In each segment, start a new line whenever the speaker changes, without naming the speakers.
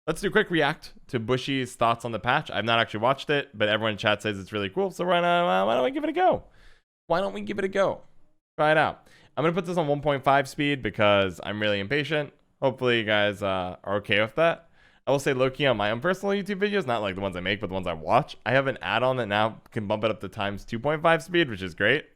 let's do a quick react to Bushy's thoughts on the patch. I've not actually watched it, but everyone in chat says it's really cool. So why don't we give it a go? Why don't we give it a go? Try it out. I'm going to put this on 1.5 speed because I'm really impatient. Hopefully you guys are okay with that. I will say low-key on my own personal YouTube videos, not like the ones I make, but the ones I watch, I have an add-on that now can bump it up to times 2.5 speed, which is great.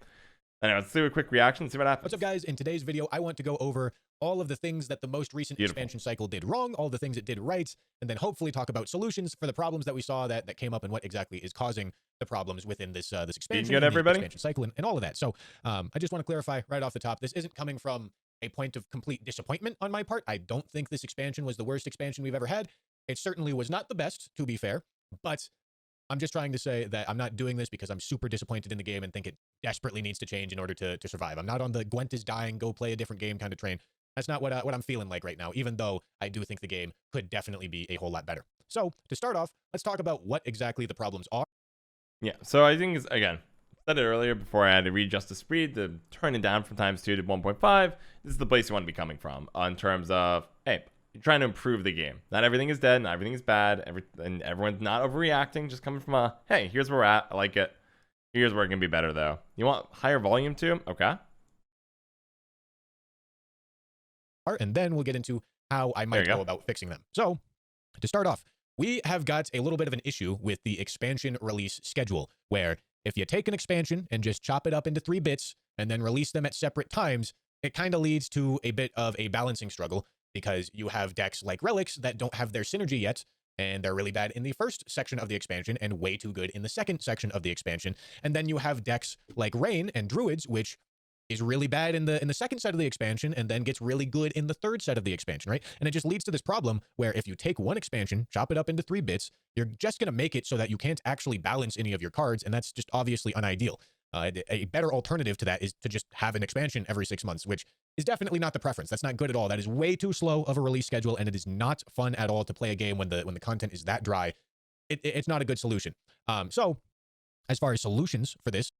Anyway, let's do a quick reaction and see what happens.
What's up, guys? In today's video, I want to go over all of the things that the most recent expansion cycle did wrong, all the things it did right, and then hopefully talk about solutions for the problems that we saw that came up and what exactly is causing the problems within this this expansion,
good, everybody?
expansion cycle, and all of that. So I just want to clarify right off the top, this isn't coming from a point of complete disappointment on my part. I don't think this expansion was the worst expansion we've ever had. It certainly was not the best, to be fair, but I'm just trying to say that I'm not doing this because I'm super disappointed in the game and think it desperately needs to change in order to survive. I'm not on the Gwent is dying, go play a different game kind of train. That's not what I'm feeling like right now, even though I do think the game could definitely be a whole lot better. So to start off, let's talk about what exactly the problems are.
Yeah, so I think, again, I said it earlier before I had to readjust the speed to turn it down from times 2 to 1.5. This is the place you want to be coming from in terms of, hey, you're trying to improve the game. Not everything is dead, not everything is bad, and everyone's not overreacting, just coming from a, hey, here's where we're at, I like it. Here's where it can be better, though. You want higher volume too? Okay.
And then we'll get into how I might go about fixing them. So to start off, we have got a little bit of an issue with the expansion release schedule, where if you take an expansion and just chop it up into 3 bits and then release them at separate times, it kind of leads to a bit of a balancing struggle, because you have decks like Relics that don't have their synergy yet, and they're really bad in the first section of the expansion and way too good in the second section of the expansion. And then you have decks like Rain and Druids, which is really bad in the second set of the expansion and then gets really good in the third set of the expansion, right? And it just leads to this problem where if you take one expansion, chop it up into 3 bits, you're just going to make it so that you can't actually balance any of your cards, and that's just obviously unideal. A better alternative to that is to just have an expansion every 6 months, which is definitely not the preference. That's not good at all. That is way too slow of a release schedule, and it is not fun at all to play a game when the content is that dry. It's not a good solution. So as far as solutions for this,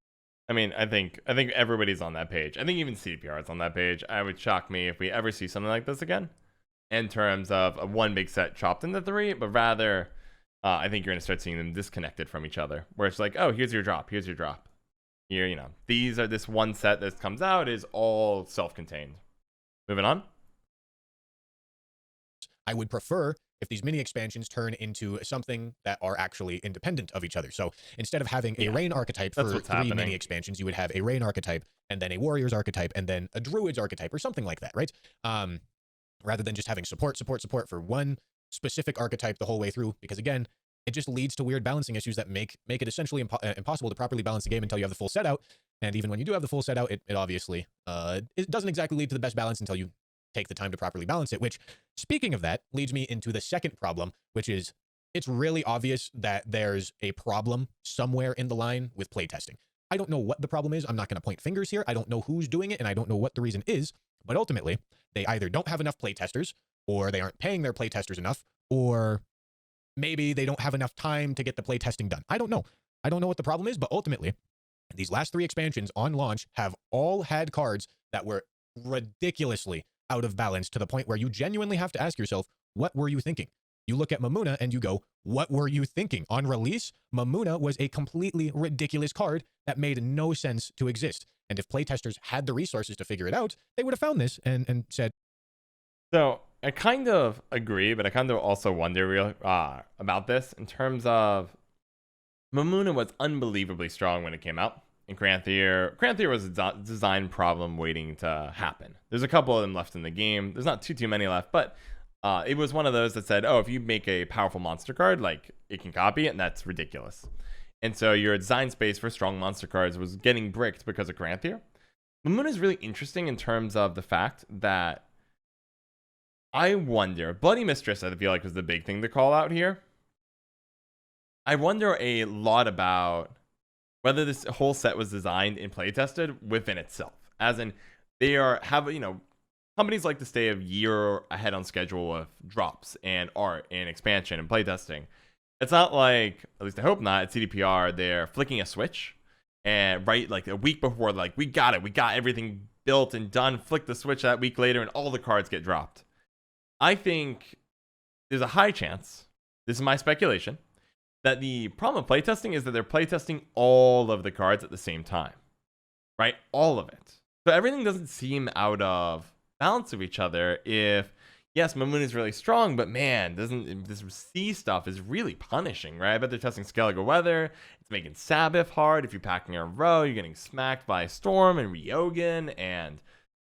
I mean, I think everybody's on that page. I think even CDPR is on that page. I would shock me if we ever see something like this again, in terms of a one big set chopped into 3, but rather, I think you're going to start seeing them disconnected from each other, where it's like, oh, here's your drop, here's your drop. Here, you know, this one set that comes out is all self-contained. Moving on.
I would prefer if these mini expansions turn into something that are actually independent of each other. So instead of having a Rain archetype for 3 mini expansions, you would have a Rain archetype and then a Warriors archetype and then a Druids archetype or something like that, right? Rather than just having support for one specific archetype the whole way through, because again, it just leads to weird balancing issues that make it essentially impossible to properly balance the game until you have the full set out. And even when you do have the full set out, it obviously it doesn't exactly lead to the best balance until you take the time to properly balance it, which, speaking of that, leads me into the second problem, which is it's really obvious that there's a problem somewhere in the line with playtesting. I don't know what the problem is. I'm not going to point fingers here. I don't know who's doing it, and I don't know what the reason is, but ultimately, they either don't have enough playtesters, or they aren't paying their playtesters enough, or maybe they don't have enough time to get the playtesting done. I don't know. I don't know what the problem is, but ultimately, these last 3 expansions on launch have all had cards that were ridiculously out of balance, to the point where you genuinely have to ask yourself, what were you thinking? You look at Mamuna and you go, what were you thinking? On release, Mamuna was a completely ridiculous card that made no sense to exist. And if playtesters had the resources to figure it out, they would have found this and said.
So I kind of agree, but I kind of also wonder about this in terms of Mamuna was unbelievably strong when it came out. And Cranthier was a design problem waiting to happen. There's a couple of them left in the game. There's not too many left, but it was one of those that said, oh, if you make a powerful monster card, like, it can copy it, and that's ridiculous. And so your design space for strong monster cards was getting bricked because of Cranthier. Mamuna is really interesting in terms of the fact that I wonder, Bloody Mistress, I feel like, was the big thing to call out here. I wonder a lot about whether this whole set was designed and playtested within itself. As in, companies like to stay a year ahead on schedule with drops and art and expansion and playtesting. It's not like, at least I hope not, at CDPR, they're flicking a switch and like a week before, like, we got everything built and done, flick the switch that week later, and all the cards get dropped. I think there's a high chance, this is my speculation, that the problem with playtesting is that they're playtesting all of the cards at the same time, right? All of it. So everything doesn't seem out of balance of each other. If yes, Mamoon is really strong, but man, this C stuff is really punishing, right? I bet they're testing Skellige Weather. It's making Sabbath hard. If you're packing a row, you're getting smacked by Storm and Ryogan, and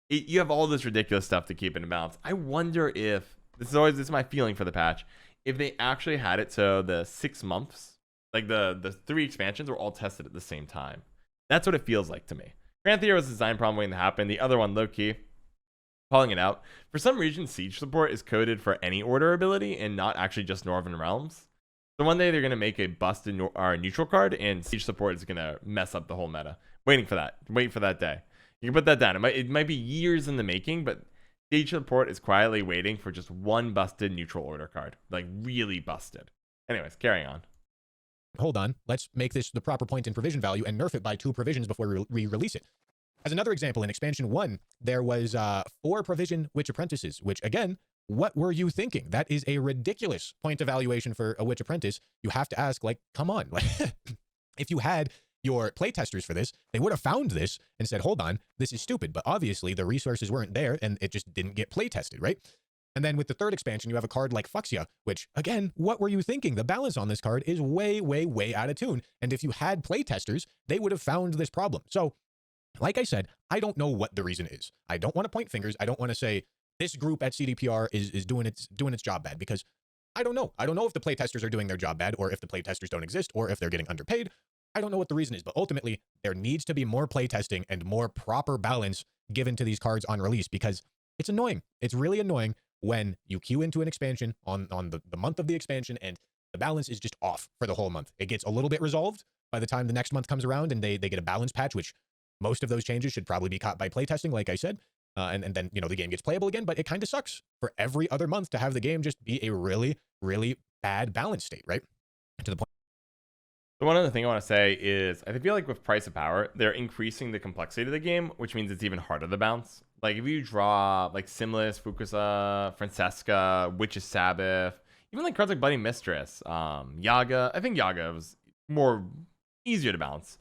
you have all this ridiculous stuff to keep in balance. I wonder if this is my feeling for the patch. If they actually had it so the 6 months, like the 3 expansions were all tested at the same time. That's what it feels like to me. Granthier was a design problem waiting to happen. The other one, low-key, calling it out. For some reason, Siege support is coded for any order ability and not actually just Northern Realms. So one day they're going to make a busted neutral card, and Siege support is going to mess up the whole meta. Waiting for that. Wait for that day. You can put that down. It might be years in the making, but Siege support is quietly waiting for just one busted neutral order card. Like, really busted. Anyways, carrying on.
Hold on. Let's make this the proper point in provision value and nerf it by 2 provisions before we release it. As another example, in expansion 1, there was 4 provision witch apprentices, which, again, what were you thinking? That is a ridiculous point evaluation for a witch apprentice. You have to ask, like, come on. If you had your playtesters for this, they would have found this and said, hold on, this is stupid. But obviously, the resources weren't there, and it just didn't get playtested, right? And then with the 3rd expansion, you have a card like Fuxia, which, again, what were you thinking? The balance on this card is way, way, way out of tune. And if you had playtesters, they would have found this problem. So, like I said, I don't know what the reason is. I don't want to point fingers. I don't want to say this group at CDPR is doing its job bad, because I don't know. I don't know if the playtesters are doing their job bad, or if the playtesters don't exist, or if they're getting underpaid. I don't know what the reason is, but ultimately, there needs to be more playtesting and more proper balance given to these cards on release, because it's annoying. It's really annoying when you queue into an expansion on the month of the expansion and the balance is just off for the whole month. It gets a little bit resolved by the time the next month comes around and they get a balance patch, which most of those changes should probably be caught by playtesting, like I said. And then, the game gets playable again, but it kind of sucks for every other month to have the game just be a really, really bad balance state, right? To the point.
The one other thing I want to say is I feel like with Price of Power, they're increasing the complexity of the game, which means it's even harder to bounce. Like, if you draw, like, Simlis, Fukusa, Francesca, Witch's Sabbath, even, like, cards like Bloody Mistress, Yaga. I think Yaga was more easier to bounce.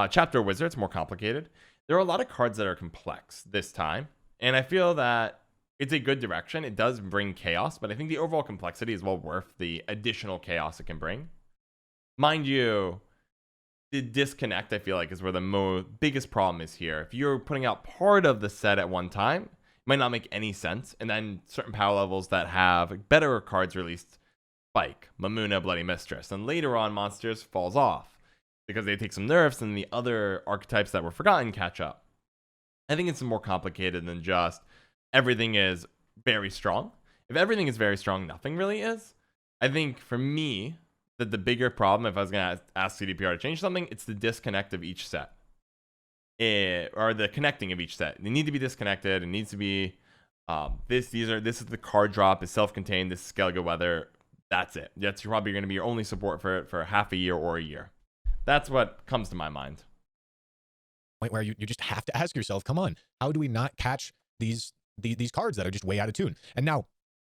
Chapter Wizard, it's more complicated. There are a lot of cards that are complex this time, and I feel that it's a good direction. It does bring chaos, but I think the overall complexity is well worth the additional chaos it can bring. Mind you, the disconnect, I feel like, is where the biggest problem is here. If you're putting out part of the set at one time, it might not make any sense. And then certain power levels that have better cards released spike, Mamuna, Bloody Mistress. And later on, Monsters falls off because they take some nerfs and the other archetypes that were forgotten catch up. I think it's more complicated than just everything is very strong. If everything is very strong, nothing really is. I think for me, that the bigger problem, if I was going to ask CDPR to change something, it's the disconnect of each set. Or the connecting of each set. They need to be disconnected. It needs to be this is the card drop, is self-contained, this is Skellige Weather. That's it. That's probably going to be your only support for half a year or a year. That's what comes to my mind.
Point where you just have to ask yourself, come on, how do we not catch these cards that are just way out of tune? And now,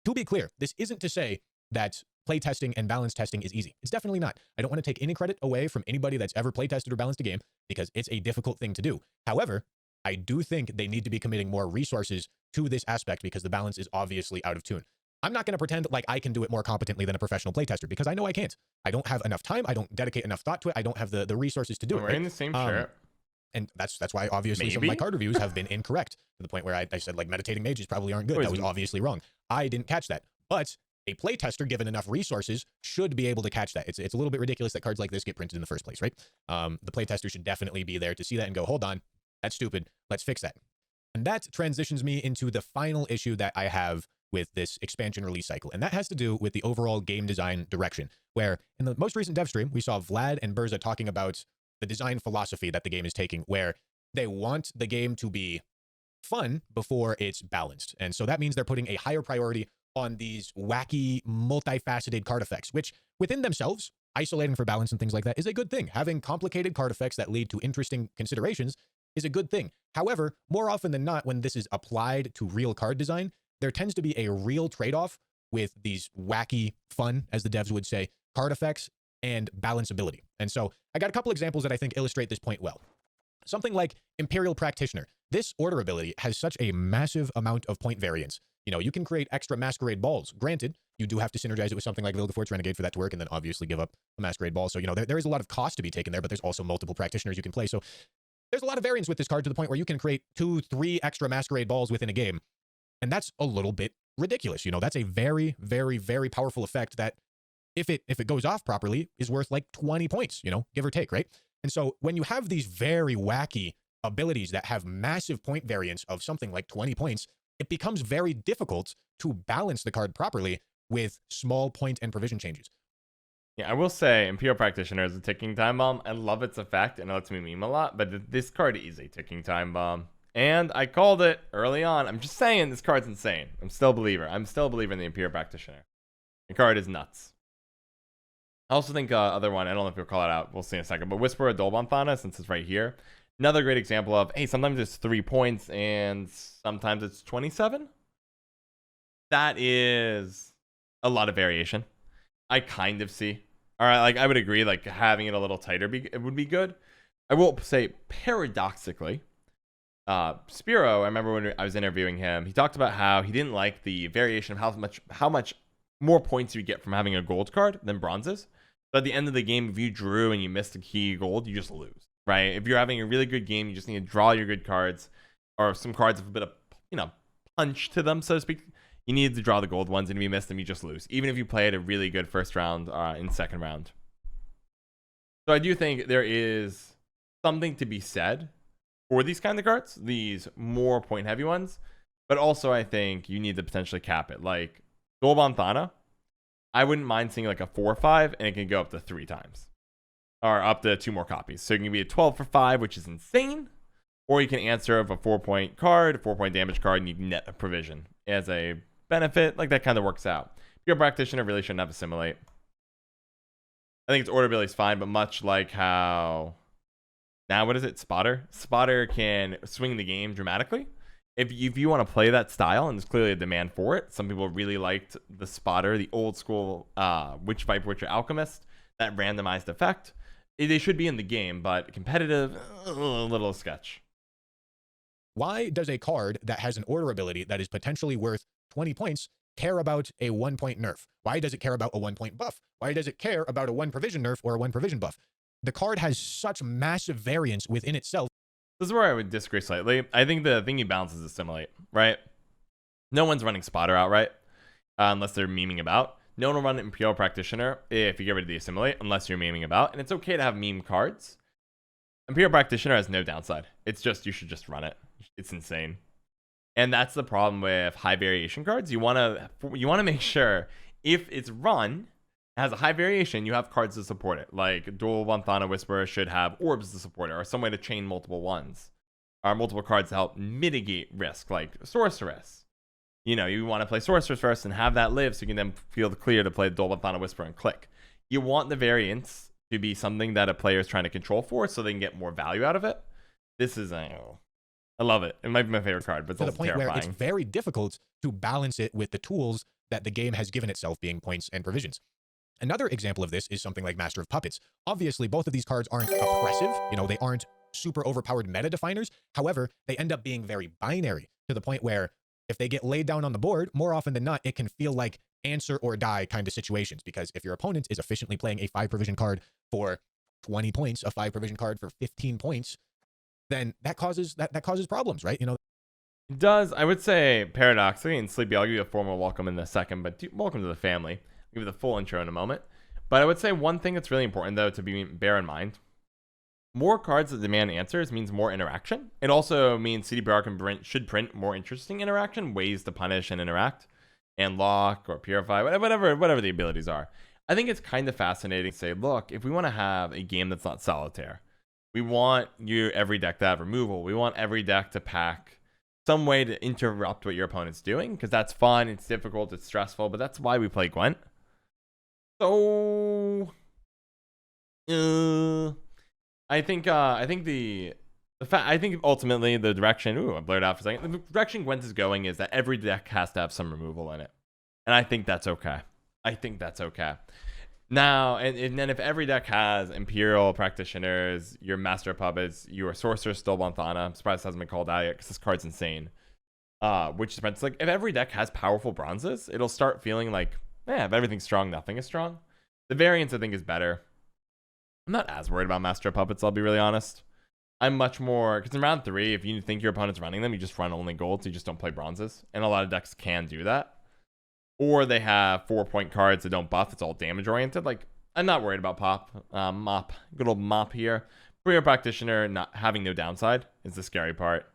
to be clear, this isn't to say that playtesting and balance testing is easy. It's definitely not. I don't want to take any credit away from anybody that's ever playtested or balanced a game, because it's a difficult thing to do. However, I do think they need to be committing more resources to this aspect, because the balance is obviously out of tune. I'm not going to pretend like I can do it more competently than a professional playtester, because I know I can't. I don't have enough time. I don't dedicate enough thought to it. I don't have the resources to do it.
We're in the same shirt.
And that's why obviously some of my card reviews have been incorrect, to the point where I said, like, meditating mages probably aren't good. That was obviously wrong. I didn't catch that. But a playtester, given enough resources, should be able to catch that. It's a little bit ridiculous that cards like this get printed in the first place, right? The playtester should definitely be there to see that and go, hold on, that's stupid. Let's fix that. And that transitions me into the final issue that I have with this expansion release cycle. And that has to do with the overall game design direction, where in the most recent dev stream, we saw Vlad and Berza talking about the design philosophy that the game is taking, where they want the game to be fun before it's balanced. And so that means they're putting a higher priority on these wacky, multifaceted card effects, which within themselves, isolating for balance and things like that, is a good thing. Having complicated card effects that lead to interesting considerations is a good thing. However, more often than not, when this is applied to real card design, there tends to be a real trade-off with these wacky, fun, as the devs would say, card effects and balanceability. And so I got a couple examples that I think illustrate this point well. Something like Imperial Practitioner. This order ability has such a massive amount of point variance. You know, you can create extra Masquerade balls. Granted, you do have to synergize it with something like Vilgefortz Renegade for that to work, and then obviously give up a Masquerade ball. So, you know, there is a lot of cost to be taken there, but there's also multiple practitioners you can play. So there's a lot of variance with this card to the point where you can create 2, 3 extra Masquerade balls within a game. And that's a little bit ridiculous. You know, that's a very, very, very powerful effect that if it goes off properly is worth like 20 points, you know, give or take, right? And so when you have these very wacky abilities that have massive point variance of something like 20 points, it becomes very difficult to balance the card properly with small point and provision changes.
Yeah, I will say Imperial Practitioner is a ticking time bomb. I love its effect and it lets me meme a lot, but this card is a ticking time bomb. And I called it early on. I'm just saying this card's insane. I'm still a believer. I'm still a believer in the Imperial Practitioner. The card is nuts. I also think other one, I don't know if you'll call it out. We'll see in a second. But Whisper of Dolbanthana, since it's right here. Another great example of, hey, sometimes it's 3 points and sometimes it's 27. That is a lot of variation. I kind of see. All right, like I would agree, like having it a little tighter it would be good. I will say, paradoxically, Spiro, I remember when I was interviewing him, he talked about how he didn't like the variation of how much more points you get from having a gold card than bronzes. But at the end of the game, if you drew and you missed a key gold, you just lose, right? If you're having a really good game, you just need to draw your good cards, or some cards with a bit of, you know, punch to them, so to speak. You need to draw the gold ones, and if you miss them, you just lose, even if you played a really good first round in second round. So I do think there is something to be said for these kind of cards, these more point heavy ones, but also I think you need to potentially cap it. Like Dolbanthana, I wouldn't mind seeing like a 4 or 5, and it can go up to 3 times, or up to 2 more copies. So it can be a 12 for 5, which is insane, or you can answer of a 4-point card, a 4-point damage card, and you net a provision as a benefit. Like that kind of works out. Pure Practitioner really shouldn't have assimilate. I think its order ability is fine, but much like how now, what is it? Spotter can swing the game dramatically. If you want to play that style, and there's clearly a demand for it. Some people really liked the Spotter, the old school Witch Viper, Witcher Alchemist, that randomized effect. They should be in the game, but competitive, a little sketch.
Why does a card that has an order ability that is potentially worth 20 points care about a 1-point nerf? Why does it care about a 1-point buff? Why does it care about a 1 provision nerf or a 1 provision buff? The card has such massive variance within itself.
This is where I would disagree slightly. I think the thing he balances is assimilate, right? No one's running Spotter outright, unless they're memeing about. No one will run Imperial Practitioner if you get rid of the assimilate, unless you're memeing about. And it's okay to have meme cards. Imperial Practitioner has no downside. It's just, you should just run it. It's insane. And that's the problem with high variation cards. You want to make sure if it's run, has a high variation, you have cards to support it. Like Dolbanthana Whisperer should have orbs to support it, or some way to chain multiple ones, or multiple cards to help mitigate risk, like Sorceress. You know, you want to play Sorceress first and have that live, so you can then feel clear to play Dolbanthana Whisperer and click. You want the variance to be something that a player is trying to control for, so they can get more value out of it. This is I love it. It might be my favorite card, but it's
to the
also
point
terrifying.
Where it's very difficult to balance it with the tools that the game has given itself, being points and provisions. Another example of this is something like Master of Puppets. Obviously, both of these cards aren't oppressive. You know, they aren't super overpowered meta definers. However, they end up being very binary to the point where if they get laid down on the board, more often than not, it can feel like answer or die kind of situations. Because if your opponent is efficiently playing a 5 provision card for 20 points, a 5 provision card for 15 points, then that causes problems, right? You know,
it does. I would say paradoxically, and Sleepy, I'll give you a formal welcome in a second, but welcome to the family. I'll give you the full intro in a moment. But I would say one thing that's really important, though, to bear in mind: more cards that demand answers means more interaction. It also means CDPR should print more interesting interaction, ways to punish and interact, and lock or purify, whatever the abilities are. I think it's kind of fascinating to say, look, if we want to have a game that's not solitaire, we want every deck to have removal. We want every deck to pack some way to interrupt what your opponent's doing, because that's fun, it's difficult, it's stressful, but that's why we play Gwent. So I think ultimately the direction, I blurred out for a second. The direction Gwent is going is that every deck has to have some removal in it. And I think that's okay. I think that's okay. Now, and then if every deck has Imperial Practitioners, your Master Puppets, your Sorcerer still Bonthana, I'm surprised it hasn't been called out yet because this card's insane. Which depends, like, if every deck has powerful bronzes, it'll start feeling like, if everything's strong, nothing is strong. The variance, I think, is better. I'm not as worried about Master Puppets, I'll be really honest. I'm much more, because in round 3, if you think your opponent's running them, you just run only golds, you just don't play bronzes. And a lot of decks can do that. Or they have 4-point cards that don't buff. It's all damage oriented. Like, I'm not worried about Mop. Good old Mop here. Career Practitioner not having no downside is the scary part.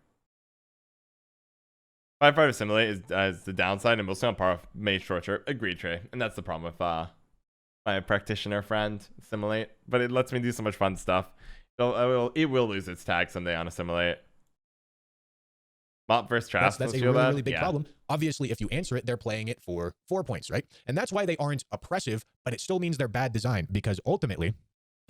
5-5 Assimilate is the downside, and mostly on par with Mage Torture. Agreed, Trey. And that's the problem with my Practitioner friend, Assimilate. But it lets me do so much fun stuff. It will lose its tag someday on Assimilate. Mop versus Trap.
That's a really big problem. Obviously, if you answer it, they're playing it for 4 points, right? And that's why they aren't oppressive, but it still means they're bad design, because ultimately,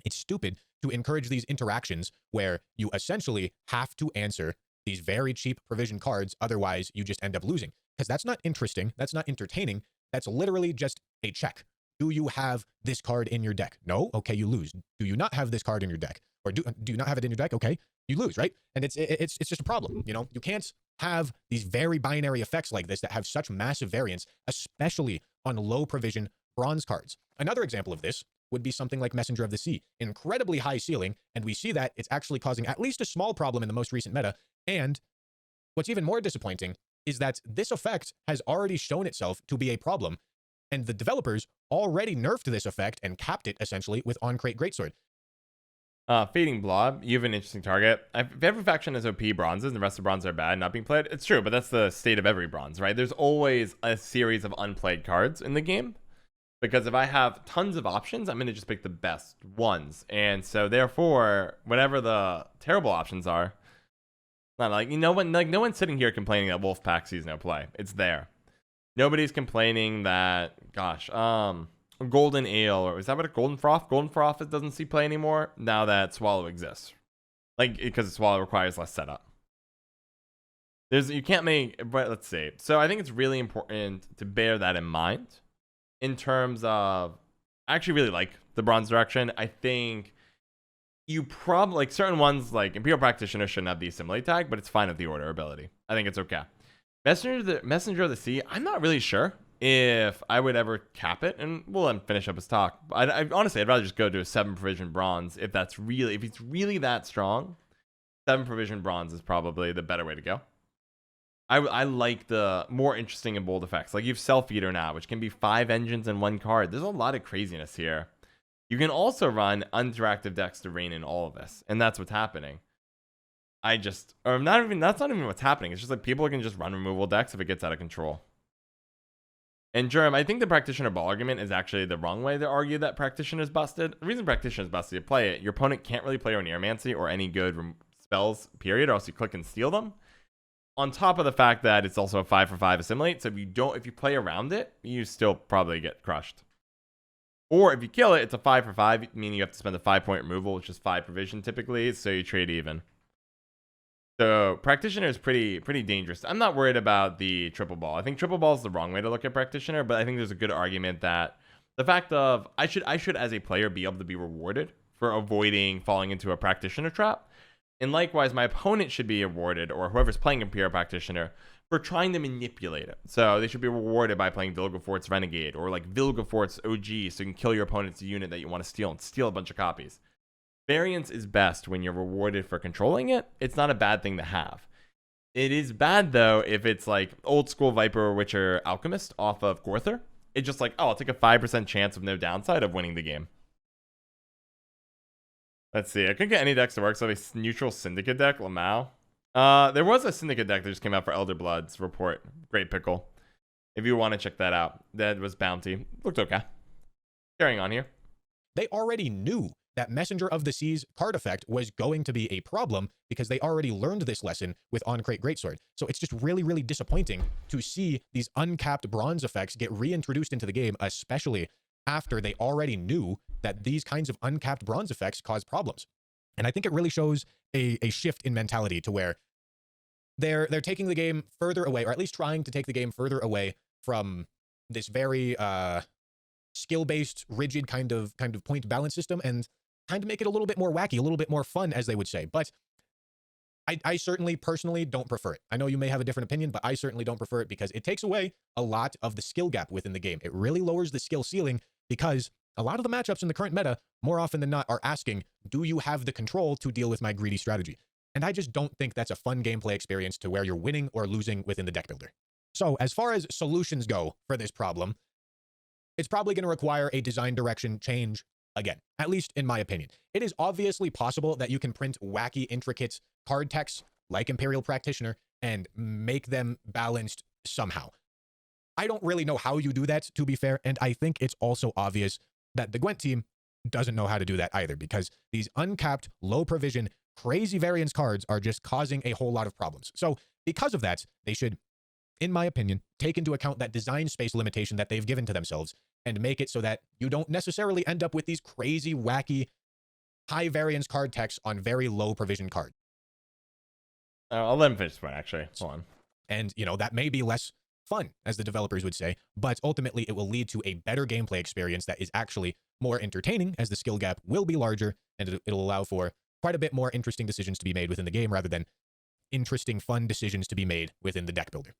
it's stupid to encourage these interactions where you essentially have to answer these very cheap provision cards, otherwise you just end up losing. Because that's not interesting, that's not entertaining, that's literally just a check. Do you have this card in your deck? No? Okay, you lose. Do you not have this card in your deck? Or do you not have it in your deck? Okay, you lose, right? And it's just a problem, you know? You can't have these very binary effects like this that have such massive variance, especially on low provision bronze cards. Another example of this would be something like Messenger of the Sea. Incredibly high ceiling, and we see that it's actually causing at least a small problem in the most recent meta. And what's even more disappointing is that this effect has already shown itself to be a problem, and the developers already nerfed this effect and capped it essentially with On-Crate Greatsword.
Fading Blob, you have an interesting target. If every faction has OP bronzes and the rest of bronzes are bad, not being played, it's true, but that's the state of every bronze, right? There's always a series of unplayed cards in the game. Because if I have tons of options, I'm going to just pick the best ones. And so therefore, whatever the terrible options are, not like, no one's sitting here complaining that Wolfpack sees no play. It's there. Nobody's complaining that, Golden Ale, or is that what a Golden Froth? Golden Froth doesn't see play anymore now that Swallow exists. Like, because Swallow requires less setup. You can't make, but let's see. So I think it's really important to bear that in mind in terms of, I actually really like the bronze direction. I think you probably, like certain ones, like Imperial Practitioner shouldn't have the Assimilate tag, but it's fine with the Order ability. I think it's okay. Messenger of the Sea, I'm not really sure if I would ever cap it, and we'll let him finish up his talk. I honestly, I'd rather just go to a 7 provision bronze if it's really that strong. 7 provision bronze is probably the better way to go. I like the more interesting and bold effects. Like you have Self Eater now, which can be 5 engines in 1 card. There's a lot of craziness here. You can also run interactive decks to rein in all of this, and that's what's happening. That's not even what's happening. It's just like people can just run removal decks if it gets out of control. And Jerem, I think the Practitioner Ball argument is actually the wrong way to argue that Practitioner is busted. The reason Practitioner is busted, you play it, your opponent can't really play Oneiromancy or any good spells, period, or else you click and steal them. On top of the fact that it's also a 5-for-5 Assimilate, so if you play around it, you still probably get crushed. Or if you kill it, it's a 5-for-5, meaning you have to spend a 5-point removal, which is 5 provision typically, so you trade even. So Practitioner is pretty dangerous. I'm not worried about the triple ball. I think triple ball is the wrong way to look at Practitioner, but I think there's a good argument that the fact of I should as a player be able to be rewarded for avoiding falling into a Practitioner trap. And likewise, my opponent should be rewarded, or whoever's playing Imperial Practitioner, for trying to manipulate it. So they should be rewarded by playing Vilgefortz Renegade, or like Vilgefortz OG, so you can kill your opponent's unit that you want to steal and steal a bunch of copies. Variance is best when you're rewarded for controlling it. It's not a bad thing to have. It is bad, though, if it's like old school Viper Witcher Alchemist off of Gorther. It's just like, I'll take a 5% chance with no downside of winning the game. Let's see. I couldn't get any decks to work, so I have a neutral Syndicate deck, Lamau. There was a Syndicate deck that just came out for Elder Blood's report. Great pickle. If you want to check that out. That was Bounty. Looked okay. Carrying on here.
They already knew that Messenger of the Sea's card effect was going to be a problem because they already learned this lesson with On-Crate Greatsword. So it's just really disappointing to see these uncapped bronze effects get reintroduced into the game, especially after they already knew that these kinds of uncapped bronze effects cause problems. And I think it really shows a shift in mentality to where they're taking the game further away, or at least trying to take the game further away from this very skill-based, rigid kind of point balance system and kind of make it a little bit more wacky, a little bit more fun, as they would say. But I certainly personally don't prefer it. I know you may have a different opinion, but I certainly don't prefer it because it takes away a lot of the skill gap within the game. It really lowers the skill ceiling because a lot of the matchups in the current meta, more often than not, are asking, do you have the control to deal with my greedy strategy? And I just don't think that's a fun gameplay experience to where you're winning or losing within the deck builder. So as far as solutions go for this problem, it's probably going to require a design direction change again, at least in my opinion. It is obviously possible that you can print wacky, intricate card texts like Imperial Practitioner and make them balanced somehow. I don't really know how you do that, to be fair, and I think it's also obvious that the Gwent team doesn't know how to do that either, because these uncapped, low provision, crazy variance cards are just causing a whole lot of problems. So because of that, they should, in my opinion, take into account that design space limitation that they've given to themselves and make it so that you don't necessarily end up with these crazy, wacky, high variance card texts on very low provision cards.
I'll let him finish this one, actually. Hold on.
And, that may be less fun, as the developers would say, but ultimately it will lead to a better gameplay experience that is actually more entertaining, as the skill gap will be larger, and it'll allow for quite a bit more interesting decisions to be made within the game rather than interesting, fun decisions to be made within the deck builder.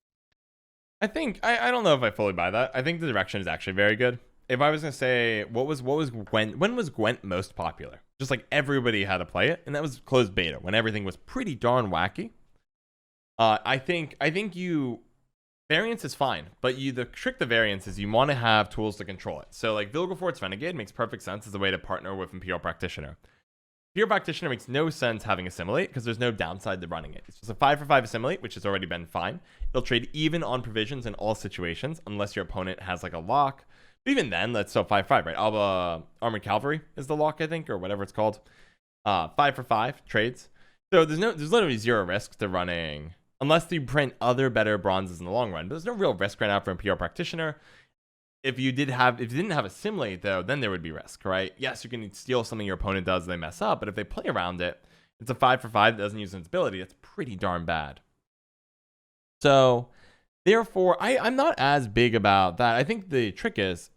I think, I don't know if I fully buy that. I think the direction is actually very good. If I was going to say, what was Gwent, when was Gwent most popular? Just like everybody had to play it, and that was closed beta, when everything was pretty darn wacky. I think variance is fine, but the trick to variance is you want to have tools to control it. So like Vilgefortz Renegade makes perfect sense as a way to partner with Imperial Practitioner. Imperial Practitioner makes no sense having Assimilate because there's no downside to running it. It's just a 5/5 Assimilate, which has already been fine. It'll trade even on provisions in all situations unless your opponent has like a lock. But even then, that's still 5/5, right? Alba Armored Cavalry is the lock, I think, or whatever it's called. 5/5 trades. So there's literally zero risk to running, unless you print other better bronzes in the long run. But there's no real risk right now for Imperial Practitioner. If you didn't have Assimilate, though, then there would be risk, right? Yes, you can steal something your opponent does and they mess up, but if they play around it, it's a 5/5 that doesn't use its ability. That's pretty darn bad. So, therefore, I'm not as big about that. I think the trick is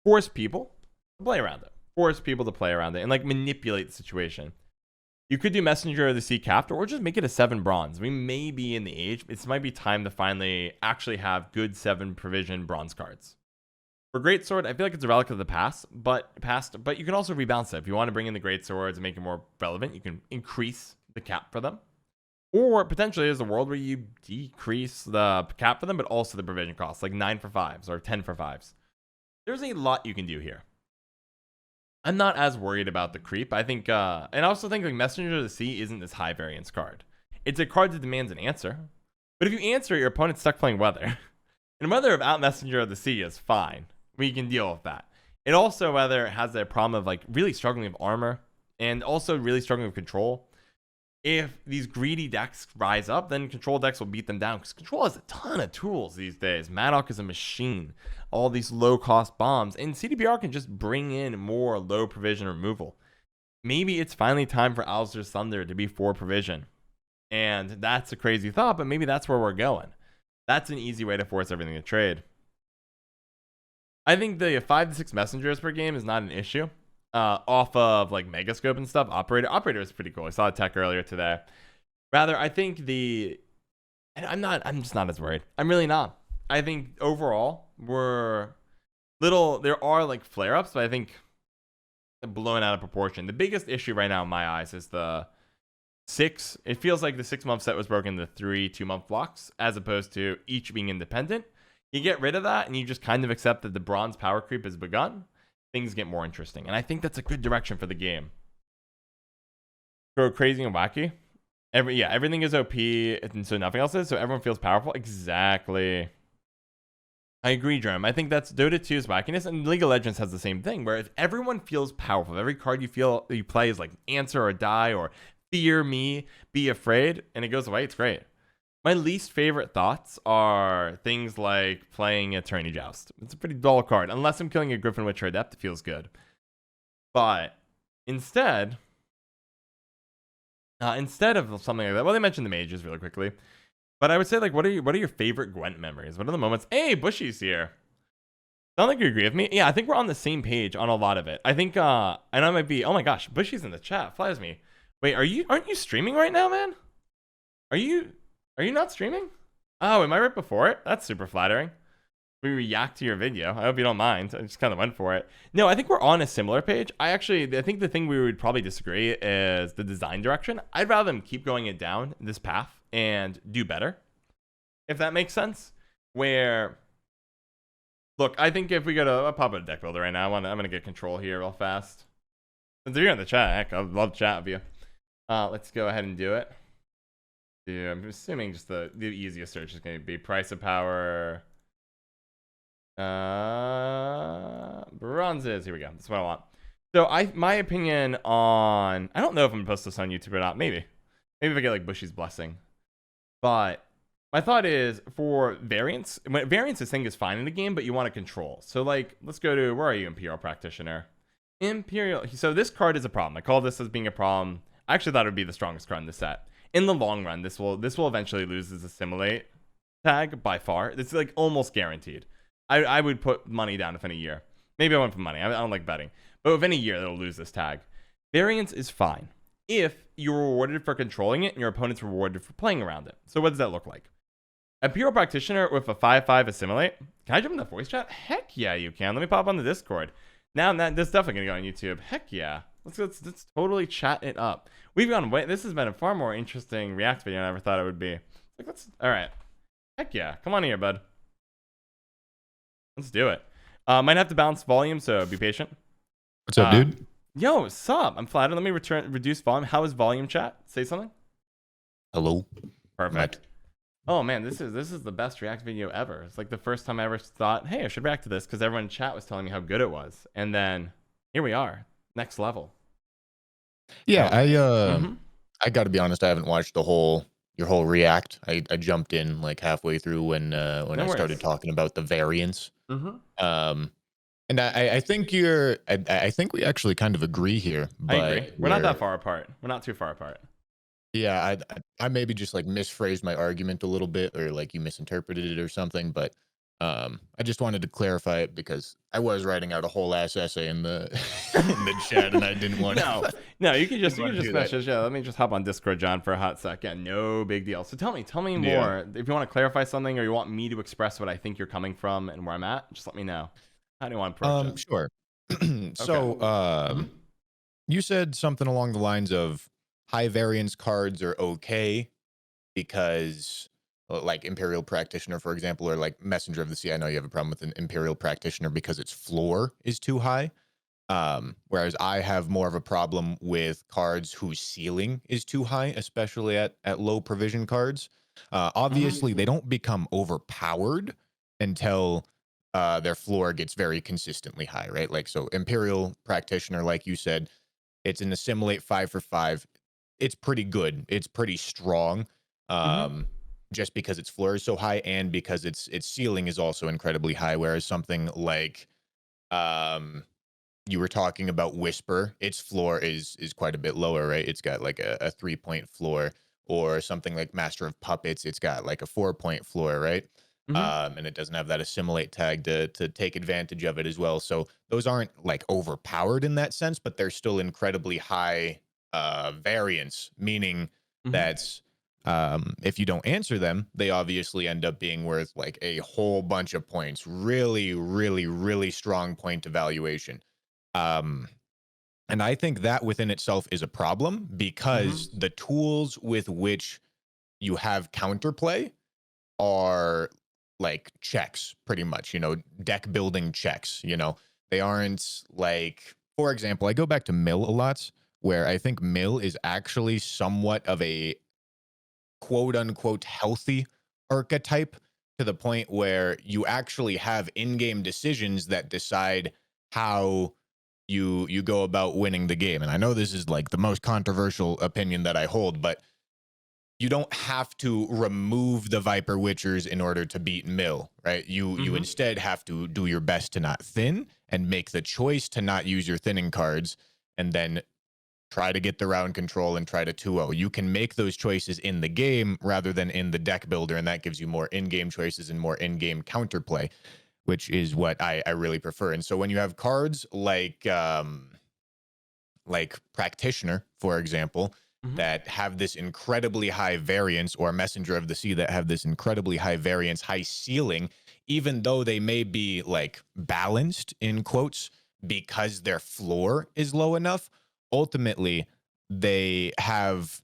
force people to play around it. Force people to play around it and like manipulate the situation. You could do Messenger of the Sea Capped, or just make it a 7 bronze. We may be in the age. It might be time to finally actually have good 7 provision bronze cards. For Greatsword, I feel like it's a relic of the past, but you can also rebalance it. If you want to bring in the Greatswords and make it more relevant, you can increase the cap for them. Or potentially there's a world where you decrease the cap for them, but also the provision cost, like 9/5s or 10/5s. There's a lot you can do here. I'm not as worried about the creep. I think, and I also think like Messenger of the Sea isn't this high variance card. It's a card that demands an answer. But if you answer, your opponent's stuck playing Weather. And Weather without Messenger of the Sea is fine. We can deal with that. It also, Weather has that problem of like really struggling with armor and also really struggling with control. If these greedy decks rise up, then control decks will beat them down because control has a ton of tools these days. Maddock is a machine. All these low-cost bombs, and CDPR can just bring in more low provision removal. Maybe it's finally time for Alzur's Thunder to be 4 provision. And that's a crazy thought, but maybe that's where we're going. That's an easy way to force everything to trade. I think the 5 to 6 messengers per game is not an issue. Off of like Megascope and stuff. Operator is pretty cool. I saw a tech earlier today. Rather, I think I'm just not as worried. I'm really not. I think overall there are like flare-ups, but I think they're blown out of proportion. The biggest issue right now in my eyes is the 6. It feels like the 6-month set was broken into 3 2-month blocks, as opposed to each being independent. You get rid of that and you just kind of accept that the bronze power creep has begun. Things get more interesting. And I think that's a good direction for the game. Go crazy and wacky. Everything is OP, and so nothing else is, so everyone feels powerful. Exactly. I agree, Jerome. I think that's Dota 2's wackiness, and League of Legends has the same thing, where if everyone feels powerful, every card you play is like answer or die, or fear me, be afraid, and it goes away, it's great. My least favorite thoughts are things like playing Attorney Joust. It's a pretty dull card. Unless I'm killing a Griffin Witch or Adept, it feels good. But instead of something like that, well, they mentioned the mages really quickly. But I would say, like, what are your favorite Gwent memories? What are the moments? Hey, Bushy's here. Sound like you agree with me? Yeah, I think we're on the same page on a lot of it. I think, and I might be. Oh my gosh, Bushy's in the chat. Flies me. Wait, aren't you streaming right now, man? Are you not streaming? Oh, am I right before it? That's super flattering. We react to your video. I hope you don't mind. I just kind of went for it. No, I think we're on a similar page. I think the thing we would probably disagree is the design direction. I'd rather them keep going it down this path and do better, if that makes sense. Where, look, I think if we go to, I'll pop a deck builder right now. I'm gonna get control here real fast. Since you're in the chat, heck, I'd love to chat with you. Let's go ahead and do it. Yeah, I'm assuming just the easiest search is going to be price of power. Bronzes. Here we go. That's what I want. So my opinion on, I don't know if I'm gonna post this on YouTube or not. Maybe if I get like Bushy's blessing. But my thought is for variance. Variance, this thing is fine in the game, but you want to control. So like, let's go to, where are you, Imperial Practitioner? Imperial. So this card is a problem. I call this as being a problem. I actually thought it would be the strongest card in the set. In the long run, this will eventually lose this assimilate tag by far. It's like almost guaranteed. I would put money down if in a year. Maybe I went for money. I don't like betting. But if in a year, it'll lose this tag. Variance is fine if you're rewarded for controlling it and your opponent's rewarded for playing around it. So what does that look like? Imperial Practitioner with a 5/5 assimilate. Can I jump in the voice chat? Heck yeah, you can. Let me pop on the Discord. Now that's definitely going to go on YouTube. Heck yeah. Let's totally chat it up. We've gone way. This has been a far more interesting React video than I ever thought it would be. Like, all right. Heck yeah. Come on here, bud. Let's do it. Might have to balance volume, so be patient.
What's up, dude?
Yo, sup? I'm flattered. Let me reduce volume. How is volume, chat? Say something.
Hello.
Perfect.
Matt.
Oh man, this is the best React video ever. It's like the first time I ever thought, hey, I should react to this because everyone in chat was telling me how good it was, and then here we are, next level.
Yeah, I got to be honest. I haven't watched your whole React. I jumped in like halfway through when I started talking about the variance. And I think I think we actually kind of agree here. But
I agree. We're not that far apart. We're not too far apart.
Yeah, I maybe just like misphrased my argument a little bit, or like you misinterpreted it or something. But I just wanted to clarify it because I was writing out a whole ass essay in the in the chat, and I didn't want to.
No, you can just message. Yeah, let me just hop on Discord, John, for a hot sec. Yeah, no big deal. So tell me more. If you want to clarify something, or you want me to express what I think you're coming from and where I'm at, just let me know. How do you want to approach it?
Sure. So, you said something along the lines of high variance cards are okay because, like Imperial Practitioner, for example, or like Messenger of the Sea. I know you have a problem with an Imperial Practitioner because its floor is too high. Whereas I have more of a problem with cards whose ceiling is too high, especially at low provision cards. Obviously, they don't become overpowered until their floor gets very consistently high, right? Like, so Imperial Practitioner, like you said, it's an assimilate 5 for 5. It's pretty good. It's pretty strong. Just because its floor is so high and because its ceiling is also incredibly high. Whereas something like you were talking about Whisper, its floor is quite a bit lower, right? It's got like a 3-point floor. Or something like Master of Puppets, it's got like a 4-point floor, right? And it doesn't have that assimilate tag to take advantage of it as well. So those aren't like overpowered in that sense, but they're still incredibly high variance, meaning that if you don't answer them, they obviously end up being worth like a whole bunch of points. Really, really, really strong point evaluation. And I think that within itself is a problem because the tools with which you have counterplay are like checks, pretty much, deck building checks. They aren't like, for example, I go back to Mill a lot, where I think Mill is actually somewhat of a quote unquote healthy archetype, to the point where you actually have in-game decisions that decide how you go about winning the game. And I know this is like the most controversial opinion that I hold, but you don't have to remove the Viper Witchers in order to beat Mill, right? You instead have to do your best to not thin and make the choice to not use your thinning cards, and then try to get the round control and try to 2-0. You can make those choices in the game rather than in the deck builder, and that gives you more in-game choices and more in-game counterplay. which is what I really prefer. And so when you have cards like Practitioner, for example, that have this incredibly high variance, or Messenger of the Sea that have this incredibly high variance, high ceiling, even though they may be like balanced in quotes because their floor is low enough, ultimately they have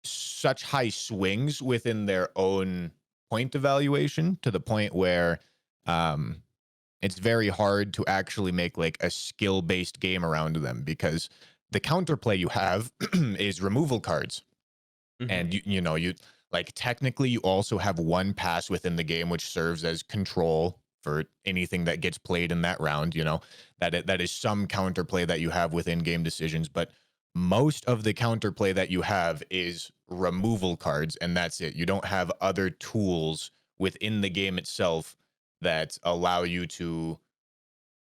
such high swings within their own point evaluation to the point where um, it's very hard to actually make like a skill-based game around them, because the counterplay you have is removal cards. And you like technically you also have one pass within the game which serves as control for anything that gets played in that round. That is some counterplay that you have within game decisions, but most of the counterplay that you have is removal cards, and that's it. You don't have other tools within the game itself that allow you to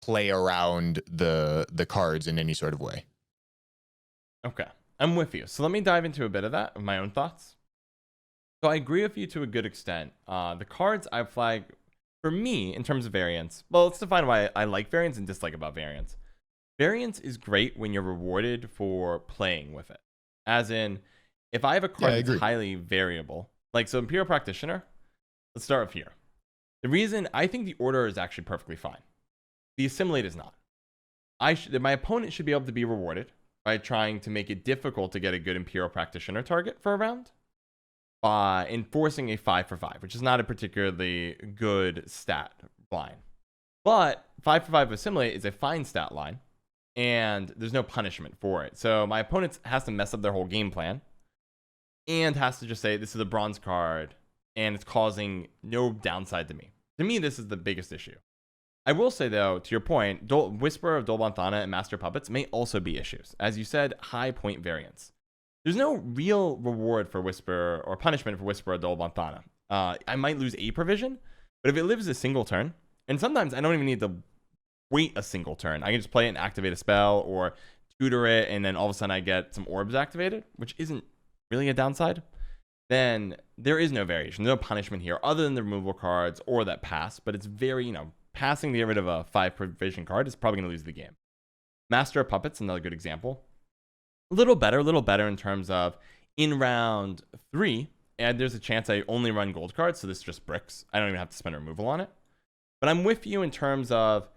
play around the cards in any sort of way.
Okay, I'm with you. So let me dive into a bit of that, of my own thoughts. So I agree with you to a good extent. The cards I flag, for me, in terms of variance, well, let's define why I like variance and dislike about variance. Variance is great when you're rewarded for playing with it. As in, if I have a card that's highly variable, like so Imperial Practitioner, let's start with here. The reason I think the order is actually perfectly fine. The assimilate is not. My opponent should be able to be rewarded by trying to make it difficult to get a good Imperial Practitioner target for a round by enforcing a 5 for 5, which is not a particularly good stat line. But 5 for 5 assimilate is a fine stat line, and there's no punishment for it. So my opponent has to mess up their whole game plan and has to just say, this is a bronze card, and it's causing no downside to me. To me, this is the biggest issue. I will say, though, to your point, Whisper of Dolbanthana and Master Puppets may also be issues. As you said, high point variance. There's no real reward for Whisper or punishment for Whisper of Dolbanthana. I might lose a provision, but if it lives a single turn, and sometimes I don't even need to wait a single turn. I can just play it and activate a spell or tutor it, and then all of a sudden I get some orbs activated, which isn't really a downside. Then there is no variation, no punishment here other than the removal cards or that pass, but it's very, passing to get rid of a 5 provision card is probably going to lose the game. Master of Puppets, another good example. A little better in terms of in round 3, and there's a chance I only run gold cards, so this is just bricks. I don't even have to spend removal on it. But I'm with you in terms of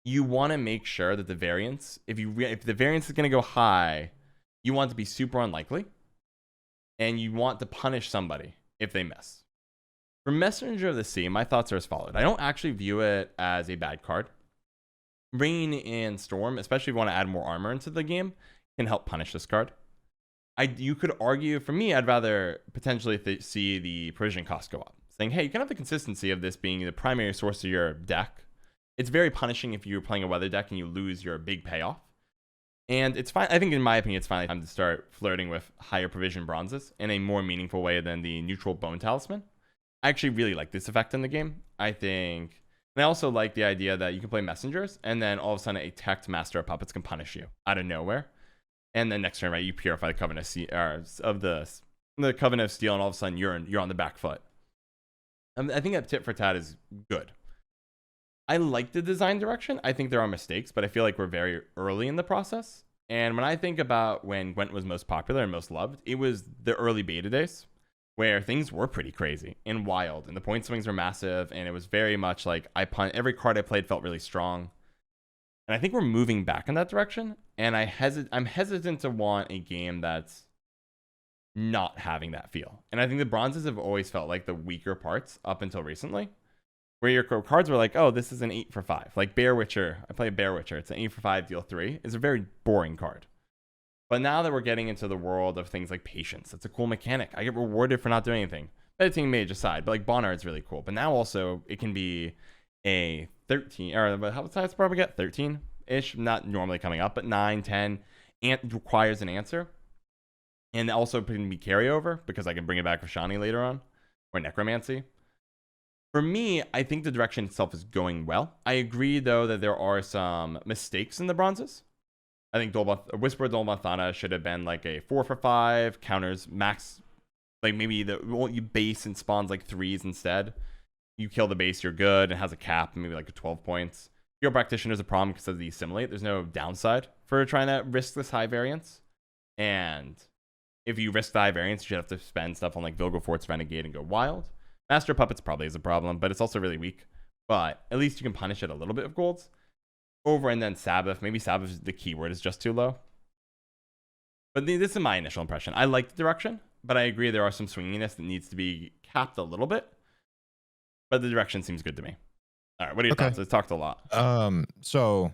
you want to make sure that the variance, if the variance is going to go high, you want it to be super unlikely, and you want to punish somebody if they miss. For Messenger of the Sea, my thoughts are as followed. I don't actually view it as a bad card. Rain and Storm, especially if you want to add more armor into the game, can help punish this card. You could argue, for me, I'd rather potentially see the provision cost go up. Saying, hey, you can have the consistency of this being the primary source of your deck. It's very punishing if you're playing a weather deck and you lose your big payoff. And it's fine. I think, in my opinion, it's finally time to start flirting with higher provision bronzes in a more meaningful way than the neutral Bone Talisman. I actually really like this effect in the game. I think, and I also like the idea that you can play messengers, and then all of a sudden a teched Master of Puppets can punish you out of nowhere. And then next turn, right, you purify the Covenant of the Covenant of Steel, and all of a sudden you're on the back foot. I think that tit for tat is good. I like the design direction. I think there are mistakes, but I feel like we're very early in the process. And when I think about when Gwent was most popular and most loved, it was the early beta days, where things were pretty crazy and wild, and the point swings were massive, and it was very much like every card I played felt really strong. And I think we're moving back in that direction, and I'm hesitant to want a game that's not having that feel. And I think the bronzes have always felt like the weaker parts up until recently, where your cards were like, oh, this is an 8 for 5. Like Bear Witcher, I play Bear Witcher, it's an 8 for 5, deal 3. It's a very boring card. But now that we're getting into the world of things like Patience, it's a cool mechanic. I get rewarded for not doing anything. Meditating Mage aside, but like Bonnard's really cool. But now also it can be a 13, or how much highest probably get? 13-ish, not normally coming up, but 9, 10, and requires an answer. And also can be carryover, because I can bring it back with Shani later on, or Necromancy. For me, I think the direction itself is going well. I agree, though, that there are some mistakes in the bronzes. I think Whisper of Dolbanthana should have been like a 4 for 5, counters max, like maybe you base and spawns like 3s instead. you kill the base, you're good, and has a cap, maybe like 12 points. Hero Practitioner is a problem because of the assimilate. There's no downside for trying to risk this high variance. And if you risk the high variance, you should have to spend stuff on like Vilgo Fort's Renegade and go wild. Master Puppets probably is a problem, but it's also really weak. But at least you can punish it a little bit of golds. Over and then Sabbath. Maybe Sabbath, the keyword is just too low. But this is my initial impression. I like the direction, but I agree there are some swinginess that needs to be capped a little bit. But the direction seems good to me. All right, what are your thoughts? I've talked a lot.
So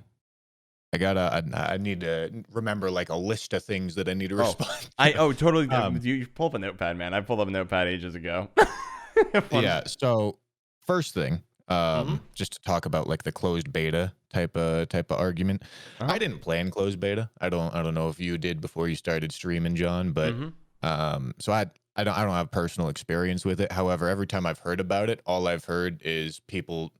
I need to remember like a list of things that I need to respond to.
Totally. You pull up a notepad, man. I pulled up a notepad ages ago.
Yeah. So first thing, just to talk about like the closed beta type of argument. I didn't play in closed beta. I don't know if you did before you started streaming, John, but so I don't have personal experience with it. However, every time I've heard about it, all I've heard is people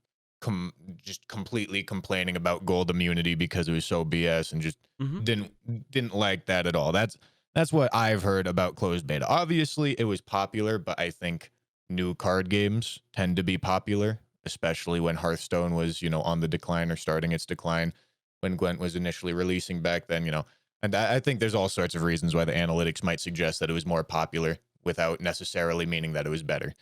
just completely complaining about gold immunity because it was so BS and just didn't like that at all. That's what I've heard about closed beta. Obviously, it was popular, but I think new card games tend to be popular, especially when Hearthstone was, on the decline or starting its decline, when Gwent was initially releasing back then, And I think there's all sorts of reasons why the analytics might suggest that it was more popular without necessarily meaning that it was better.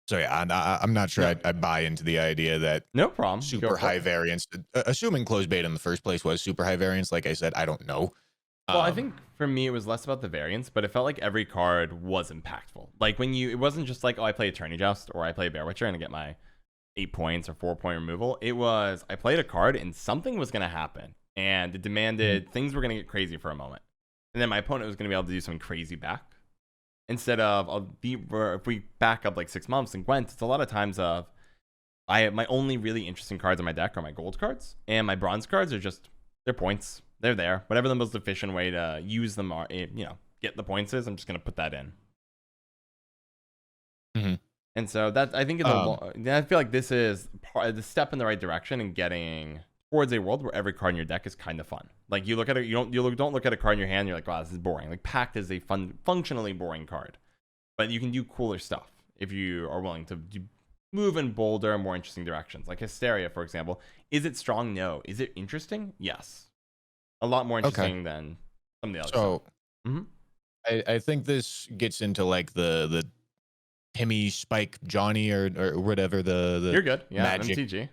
So yeah, I'm not sure I buy into the idea that
no problem
super high variance, assuming closed beta in the first place was super high variance. Like I said, I don't know.
Well, I think for me it was less about the variance, but it felt like every card was impactful. Like it wasn't just like, oh, I play Attorney Joust or I play Bear Witcher and I get my 8 points or 4-point removal. It was I played a card and something was going to happen, and it demanded things were going to get crazy for a moment, and then my opponent was going to be able to do something crazy back. Instead of if we back up like 6 months in Gwent, it's a lot of times of my only really interesting cards on my deck are my gold cards, and my bronze cards are just they're points. They're there. Whatever the most efficient way to use them are, get the points is, I'm just going to put that in. And so that I think I feel like this is the step in the right direction in getting towards a world where every card in your deck is kind of fun. Like you look at it, don't look at a card in your hand and you're like, wow, this is boring. Like Pact is a functionally boring card, but you can do cooler stuff if you are willing to move in bolder and more interesting directions. Like Hysteria, for example. Is it strong? No. Is it interesting? Yes. A lot more interesting than some of the others.
So I think this gets into like the Timmy, Spike, Johnny, or whatever the
you're good. Yeah,
magic.
MTG.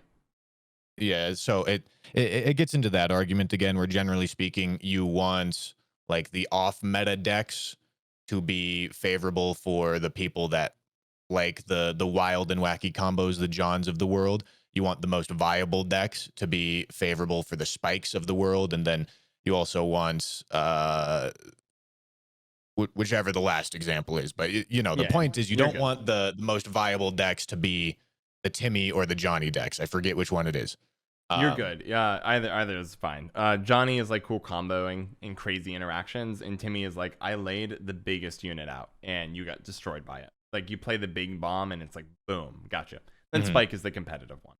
Yeah, so it gets into that argument again, where generally speaking, you want like the off meta decks to be favorable for the people that like the wild and wacky combos, the Johns of the world. You want the most viable decks to be favorable for the Spikes of the world, and then you also want whichever the last example is. But the point is you don't want the most viable decks to be the Timmy or the Johnny decks. I forget which one it is.
You're good. Yeah, either is fine. Johnny is like cool comboing and crazy interactions, and Timmy is like, I laid the biggest unit out and you got destroyed by it. Like you play the big bomb and it's like, boom, gotcha. Then Spike is the competitive one.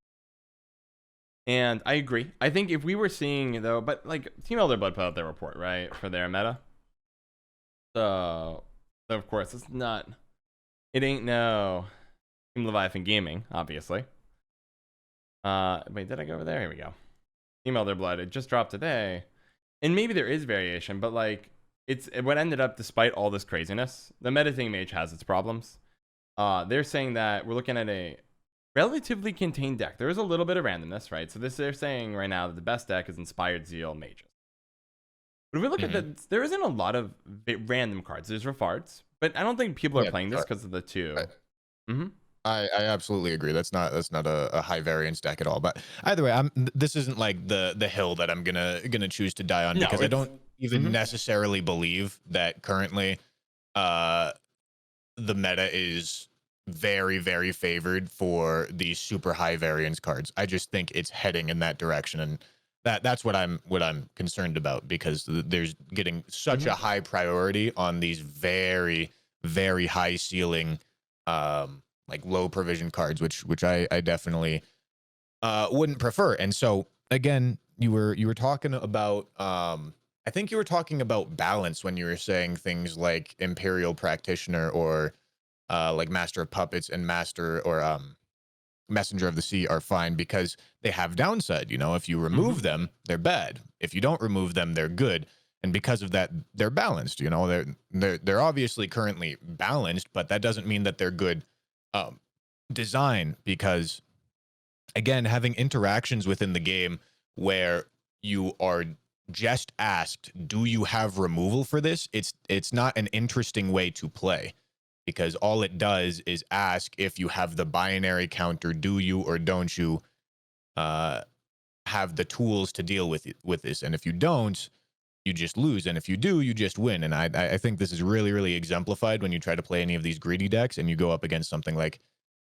And I agree. I think if we were seeing though, but like Team Elder Blood put out their report, right, for their meta. So of course it ain't no Team Leviathan Gaming, obviously. Wait, did I go over there? Here we go. Team Elder Blood. It just dropped today. And maybe there is variation, but like it's what ended up, despite all this craziness, the Meditating Mage has its problems. They're saying that we're looking at a relatively contained deck. There is a little bit of randomness, right? So they're saying right now that the best deck is Inspired Zeal Mages. But if we look at that, there isn't a lot of random cards. There's Refards, but I don't think people are playing this because of the two.
I absolutely agree. That's not a high variance deck at all. But either way, this isn't like the hill that I'm gonna choose to die on, because I don't even necessarily believe that currently the meta is very, very favored for these super high variance cards. I just think it's heading in that direction, and that's what I'm concerned about, because there's getting such a high priority on these very, very high ceiling like low provision cards, which I definitely wouldn't prefer. And so again, you were talking about I think you were talking about balance when you were saying things like Imperial Practitioner or like Master of Puppets and Master or Messenger of the Sea are fine because they have downside. You know, if you remove them, they're bad. If you don't remove them, they're good. And because of that, they're balanced. You know, they're obviously currently balanced, but that doesn't mean that they're good design, because again, having interactions within the game where you are just asked, do you have removal for this? It's not an interesting way to play, because all it does is ask if you have the binary counter, do you or don't you have the tools to deal with this? And if you don't, you just lose. And if you do, you just win. And I think this is really, really exemplified when you try to play any of these greedy decks and you go up against something like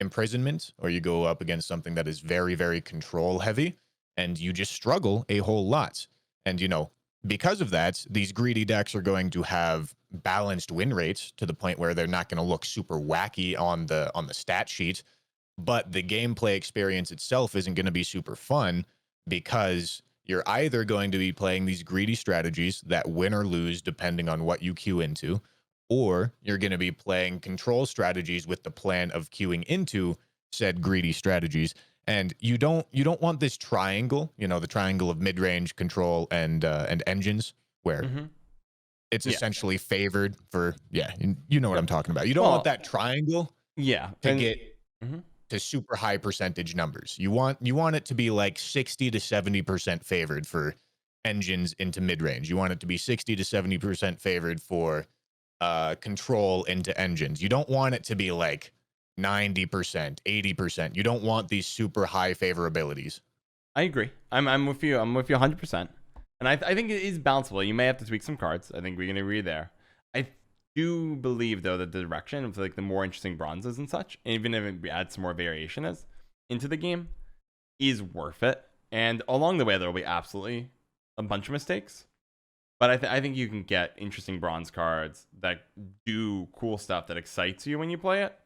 Imprisonment, or you go up against something that is very, very control heavy, and you just struggle a whole lot. And, you know, because of that, these greedy decks are going to have balanced win rates to the point where they're not going to look super wacky on the stat sheet, but the gameplay experience itself isn't going to be super fun, because you're either going to be playing these greedy strategies that win or lose depending on what you queue into, or you're going to be playing control strategies with the plan of queuing into said greedy strategies. And you don't want this triangle, you know, the triangle of mid-range, control, and engines, where it's essentially favored for, you know what I'm talking about. You don't want that triangle to get to super high percentage numbers. You want it to be like 60 to 70% favored for engines into mid-range. You want it to be 60 to 70% favored for control into engines. You don't want it to be like 90%, 80%. You don't want these super high favorabilities.
I agree. I'm with you. I'm with you 100%. And I think it is bounceable. You may have to tweak some cards. I think we can agree there. I do believe, though, that the direction of like the more interesting bronzes and such, even if it adds some more variation into the game, is worth it. And along the way, there will be absolutely a bunch of mistakes. But I think you can get interesting bronze cards that do cool stuff that excites you when you play it.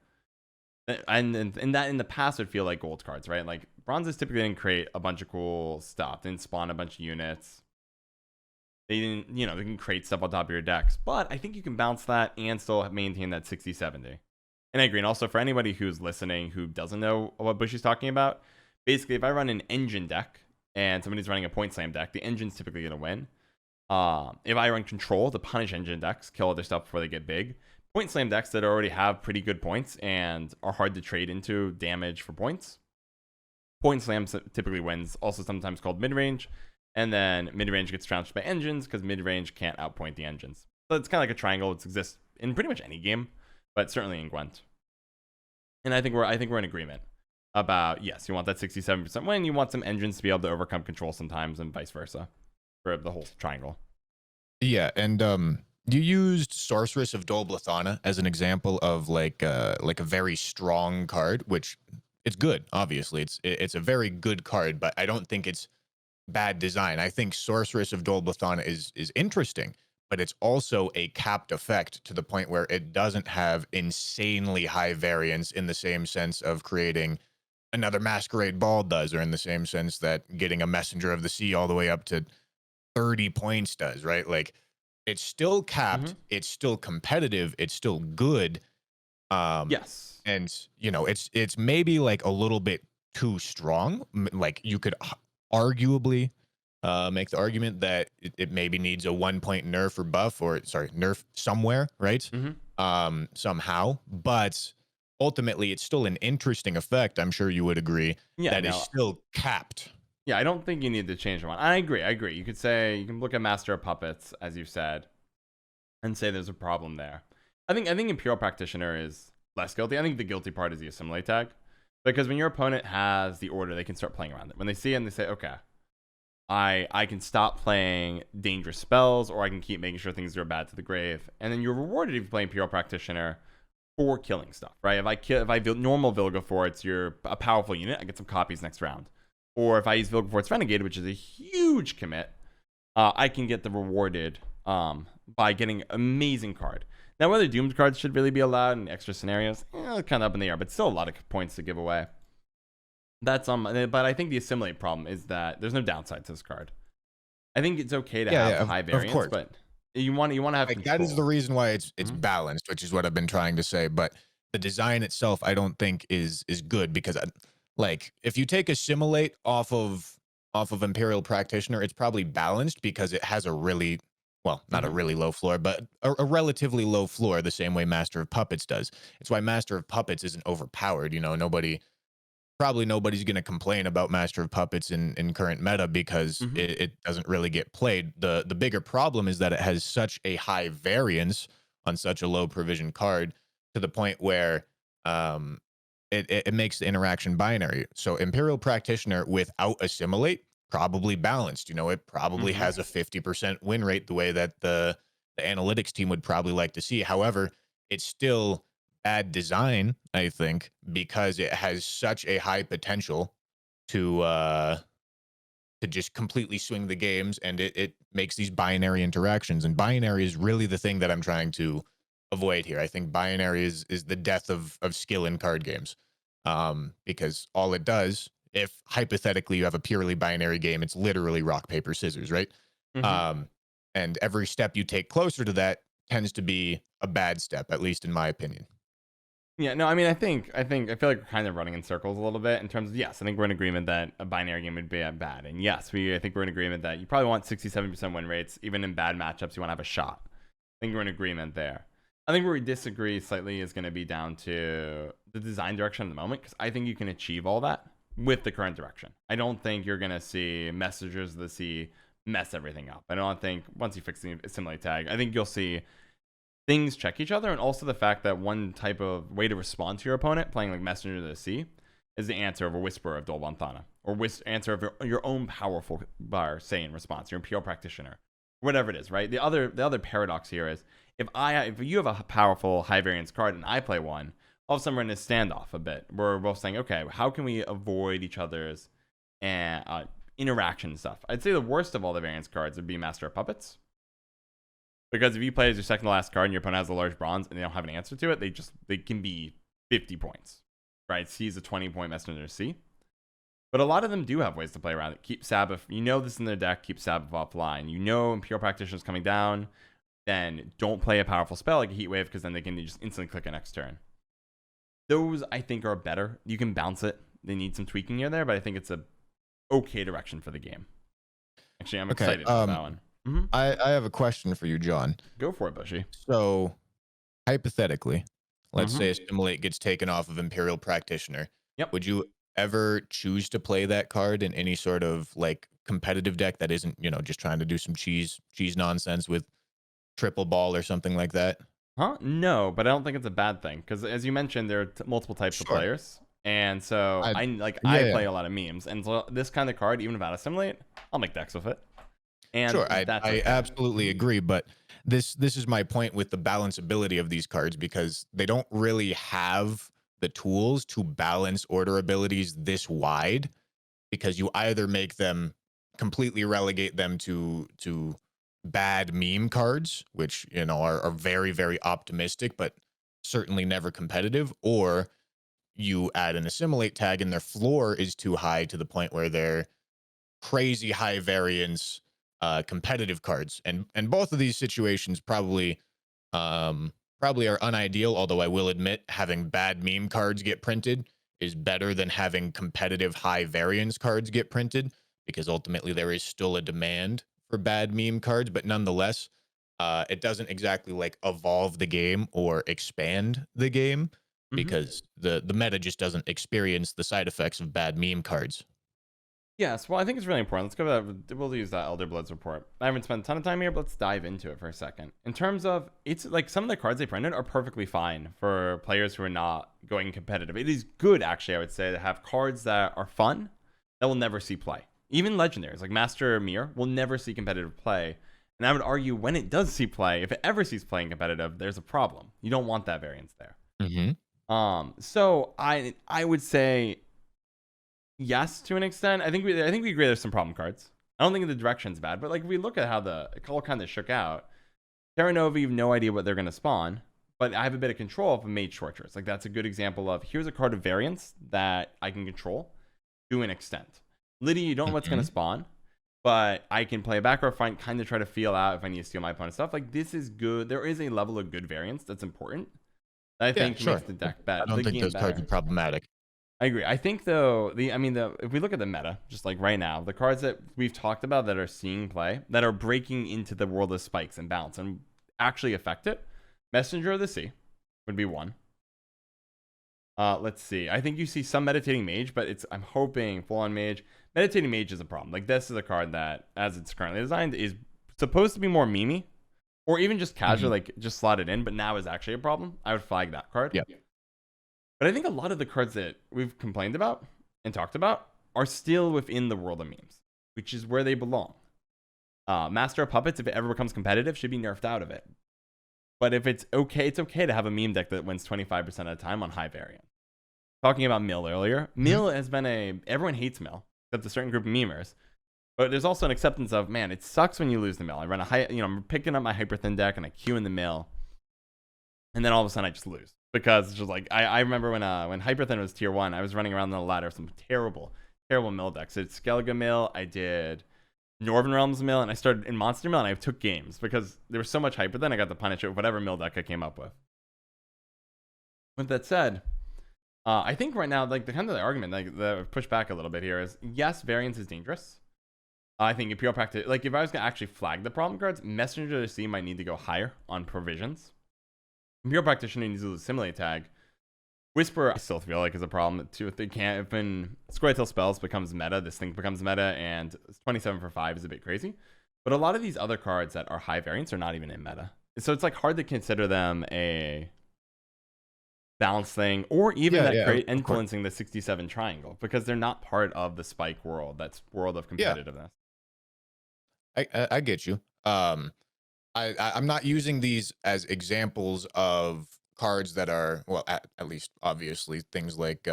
And that in the past would feel like gold cards, right? Like bronzes typically didn't create a bunch of cool stuff, didn't spawn a bunch of units. They didn't, you know, they can create stuff on top of your decks. But I think you can bounce that and still maintain that 60-70. And I agree. And also for anybody who's listening who doesn't know what Bushy's talking about, basically if I run an engine deck and somebody's running a point slam deck, the engine's typically going to win. If I run control to punish engine decks, kill other stuff before they get big, point slam decks that already have pretty good points and are hard to trade into damage for points, point slam typically wins. Also sometimes called mid-range, and then mid-range gets trounced by engines because mid-range can't outpoint the engines. So it's kind of like a triangle. It exists in pretty much any game, but certainly in Gwent. And I think we're in agreement about, yes, you want that 67% win. You want some engines to be able to overcome control sometimes, and vice versa. For the whole triangle.
Yeah, and you used Sorceress of Dol Blathana as an example of like a very strong card, which it's good. Obviously, it's a very good card, but I don't think it's bad design. I think Sorceress of Dol Blathana is interesting, but it's also a capped effect to the point where it doesn't have insanely high variance in the same sense of creating another Masquerade Ball does, or in the same sense that getting a Messenger of the Sea all the way up to 30 points does, right? Like it's still capped, it's still competitive, it's still good.
Yes.
And you know, it's maybe like a little bit too strong. Like you could arguably make the argument that it maybe needs a 1 point nerf or buff, or sorry, nerf somewhere, right? Somehow, but ultimately it's still an interesting effect. I'm sure you would agree that is still capped.
Yeah, I don't think you need to change one. I agree. You could say, you can look at Master of Puppets, as you said, and say there's a problem there. I think Imperial Practitioner is less guilty. I think the guilty part is the assimilate tag. Because when your opponent has the order, they can start playing around it. When they see it and they say, okay, I can stop playing dangerous spells, or I can keep making sure things go bad to the grave. And then you're rewarded if you play Imperial Practitioner for killing stuff, right? If I normal Vilgefortz, you're a powerful unit, I get some copies next round. Or if I use Vilgefortz Renegade, which is a huge commit, I can get the rewarded by getting amazing card. Now, whether doomed cards should really be allowed in extra scenarios, kind of up in the air, but still a lot of points to give away. That's but I think the assimilate problem is that there's no downside to this card. I think it's okay to have high variance, but you want to have
like, that is the reason why it's balanced, which is what I've been trying to say. But the design itself, I don't think is good because like if you take assimilate off of Imperial Practitioner, it's probably balanced because it has a really well, not a really low floor, but a relatively low floor, the same way Master of Puppets does. It's why Master of Puppets isn't overpowered. You know, nobody's going to complain about Master of Puppets in current meta because it doesn't really get played. The bigger problem is that it has such a high variance on such a low provision card to the point where it makes the interaction binary. So Imperial Practitioner without assimilate probably balanced. You know, it probably has a 50% win rate, the way that the analytics team would probably like to see. However, it's still bad design, I think, because it has such a high potential to just completely swing the games, and it makes these binary interactions. And binary is really the thing that I'm trying to avoid here. I think binary is the death of skill in card games, because all it does, if hypothetically you have a purely binary game, it's literally rock paper scissors, right? And every step you take closer to that tends to be a bad step, at least in my opinion.
Yeah, no, I mean, I feel like we're kind of running in circles a little bit in terms of, yes, I think we're in agreement that a binary game would be bad. And yes, I think we're in agreement that you probably want 67% win rates. Even in bad matchups, you want to have a shot. I think we're in agreement there. I think where we disagree slightly is going to be down to the design direction at the moment, because I think you can achieve all that with the current direction. I don't think you're going to see Messengers of the Sea mess everything up. I don't think once you fix the assimilate tag, I think you'll see things check each other, and also the fact that one type of way to respond to your opponent playing like Messenger of the Sea is the answer of a Whisperer of Dolbanthana, or answer of your own powerful bar saying response, your Imperial Practitioner, whatever it is, right? The other paradox here is if you have a powerful high variance card and I play one, all of a sudden we're in a standoff a bit. We're both saying, okay, how can we avoid each other's interaction stuff? I'd say the worst of all the variance cards would be Master of Puppets. Because if you play as your second to last card and your opponent has a large bronze and they don't have an answer to it, they can be 50 points, right? C is a 20-point Messenger C. But a lot of them do have ways to play around it. Keep Sabbath. You know this in their deck. Keep Sabbath offline. You know Imperial Practitioner is coming down. Then don't play a powerful spell like a Heat Wave, because then they can just instantly click it next turn. Those, I think, are better. You can bounce it. They need some tweaking here there, but I think it's a okay direction for the game. Actually, I'm excited about that one.
I have a question for you, John.
Go for it, Bushy.
So, hypothetically, let's say Assimilate gets taken off of Imperial Practitioner.
Yep.
Would you ever choose to play that card in any sort of like competitive deck that isn't, you know, just trying to do some cheese nonsense with triple ball or something like that?
No, but I don't think it's a bad thing, because as you mentioned, there are multiple types of players, and so I play a lot of memes, and so this kind of card, even without Assimilate, I'll make decks with it. And
sure, I absolutely agree, but this is my point with the balanceability of these cards, because they don't really have the tools to balance order abilities this wide, because you either make them completely relegate them to bad meme cards, which, you know, are very, very optimistic, but certainly never competitive, or you add an assimilate tag and their floor is too high to the point where they're crazy high variance competitive cards, and both of these situations probably are unideal, although I will admit having bad meme cards get printed is better than having competitive high variance cards get printed, because ultimately there is still a demand for bad meme cards, but nonetheless it doesn't exactly like evolve the game or expand the game, because the meta just doesn't experience the side effects of bad meme cards.
Yes, well, I think it's really important. Let's go to we'll use that Elder Bloods report. I haven't spent a ton of time here, but let's dive into it for a second. In terms of, it's like some of the cards they printed are perfectly fine for players who are not going competitive. It is good, actually, I would say, to have cards that are fun that will never see play. Even legendaries like Master Mir will never see competitive play. And I would argue when it does see play, if it ever sees playing competitive, there's a problem. You don't want that variance there. So I would say yes, to an extent. I think we agree there's some problem cards. I don't think the direction's bad, but like if we look at how the all kind of shook out, Terra Nova, you have no idea what they're going to spawn, but I have a bit of control of a Mage Torturers. Like that's a good example of here's a card of variance that I can control to an extent. Lydia, you don't know what's going to spawn, but I can play a back row fight, kind of try to feel out if I need to steal my opponent's stuff. Like this is good. There is a level of good variance that's important. I
Yeah,
think
sure.
makes the deck
I
bet
don't
the
think
game
those cards are
better.
problematic.
I agree. I think though if we look at the meta, just like right now, the cards that we've talked about that are seeing play, that are breaking into the world of spikes and bounce and actually affect it, Messenger of the Sea would be one. Let's see. I think you see some Meditating Mage, but I'm hoping Full On Mage. Meditating Mage is a problem. Like this is a card that, as it's currently designed, is supposed to be more memey or even just casual, like just slot it in, but now is actually a problem. I would flag that card.
Yeah.
But I think a lot of the cards that we've complained about and talked about are still within the world of memes, which is where they belong. Master of Puppets, if it ever becomes competitive, should be nerfed out of it. But if it's okay to have a meme deck that wins 25% of the time on high variant. Talking about Mill earlier, Mill has been everyone hates Mill, except a certain group of memers. But there's also an acceptance of, man, it sucks when you lose the Mill. I run I'm picking up my hyper thin deck and I queue in the Mill. And then all of a sudden I just lose. Because it's just like, I remember when hyper thin was tier 1, I was running around the ladder of some terrible Mill decks. I did Skellige Mill, I did Northern Realms Mill, and I started in Monster Mill, and I took games because there was so much hyper thin, I got to punish it with whatever Mill deck I came up with. With that said, I think right now, like the argument, like the push back a little bit here is, yes, variance is dangerous. I think in pure practice, like if I was gonna actually flag the problem cards, Messenger of the Sea might need to go higher on provisions. Pure Practitioner needs to lose Simulate tag. Whisper, I still feel like is a problem too. If they can't, if when Square Tail Spells becomes meta, this thing becomes meta, and 27 for 5 is a bit crazy. But a lot of these other cards that are high variants are not even in meta. So it's like hard to consider them a balance thing, or even influencing the 67 triangle, because they're not part of the spike world. That's world of competitiveness.
I get you. I'm not using these as examples of cards that are, well, at least obviously things like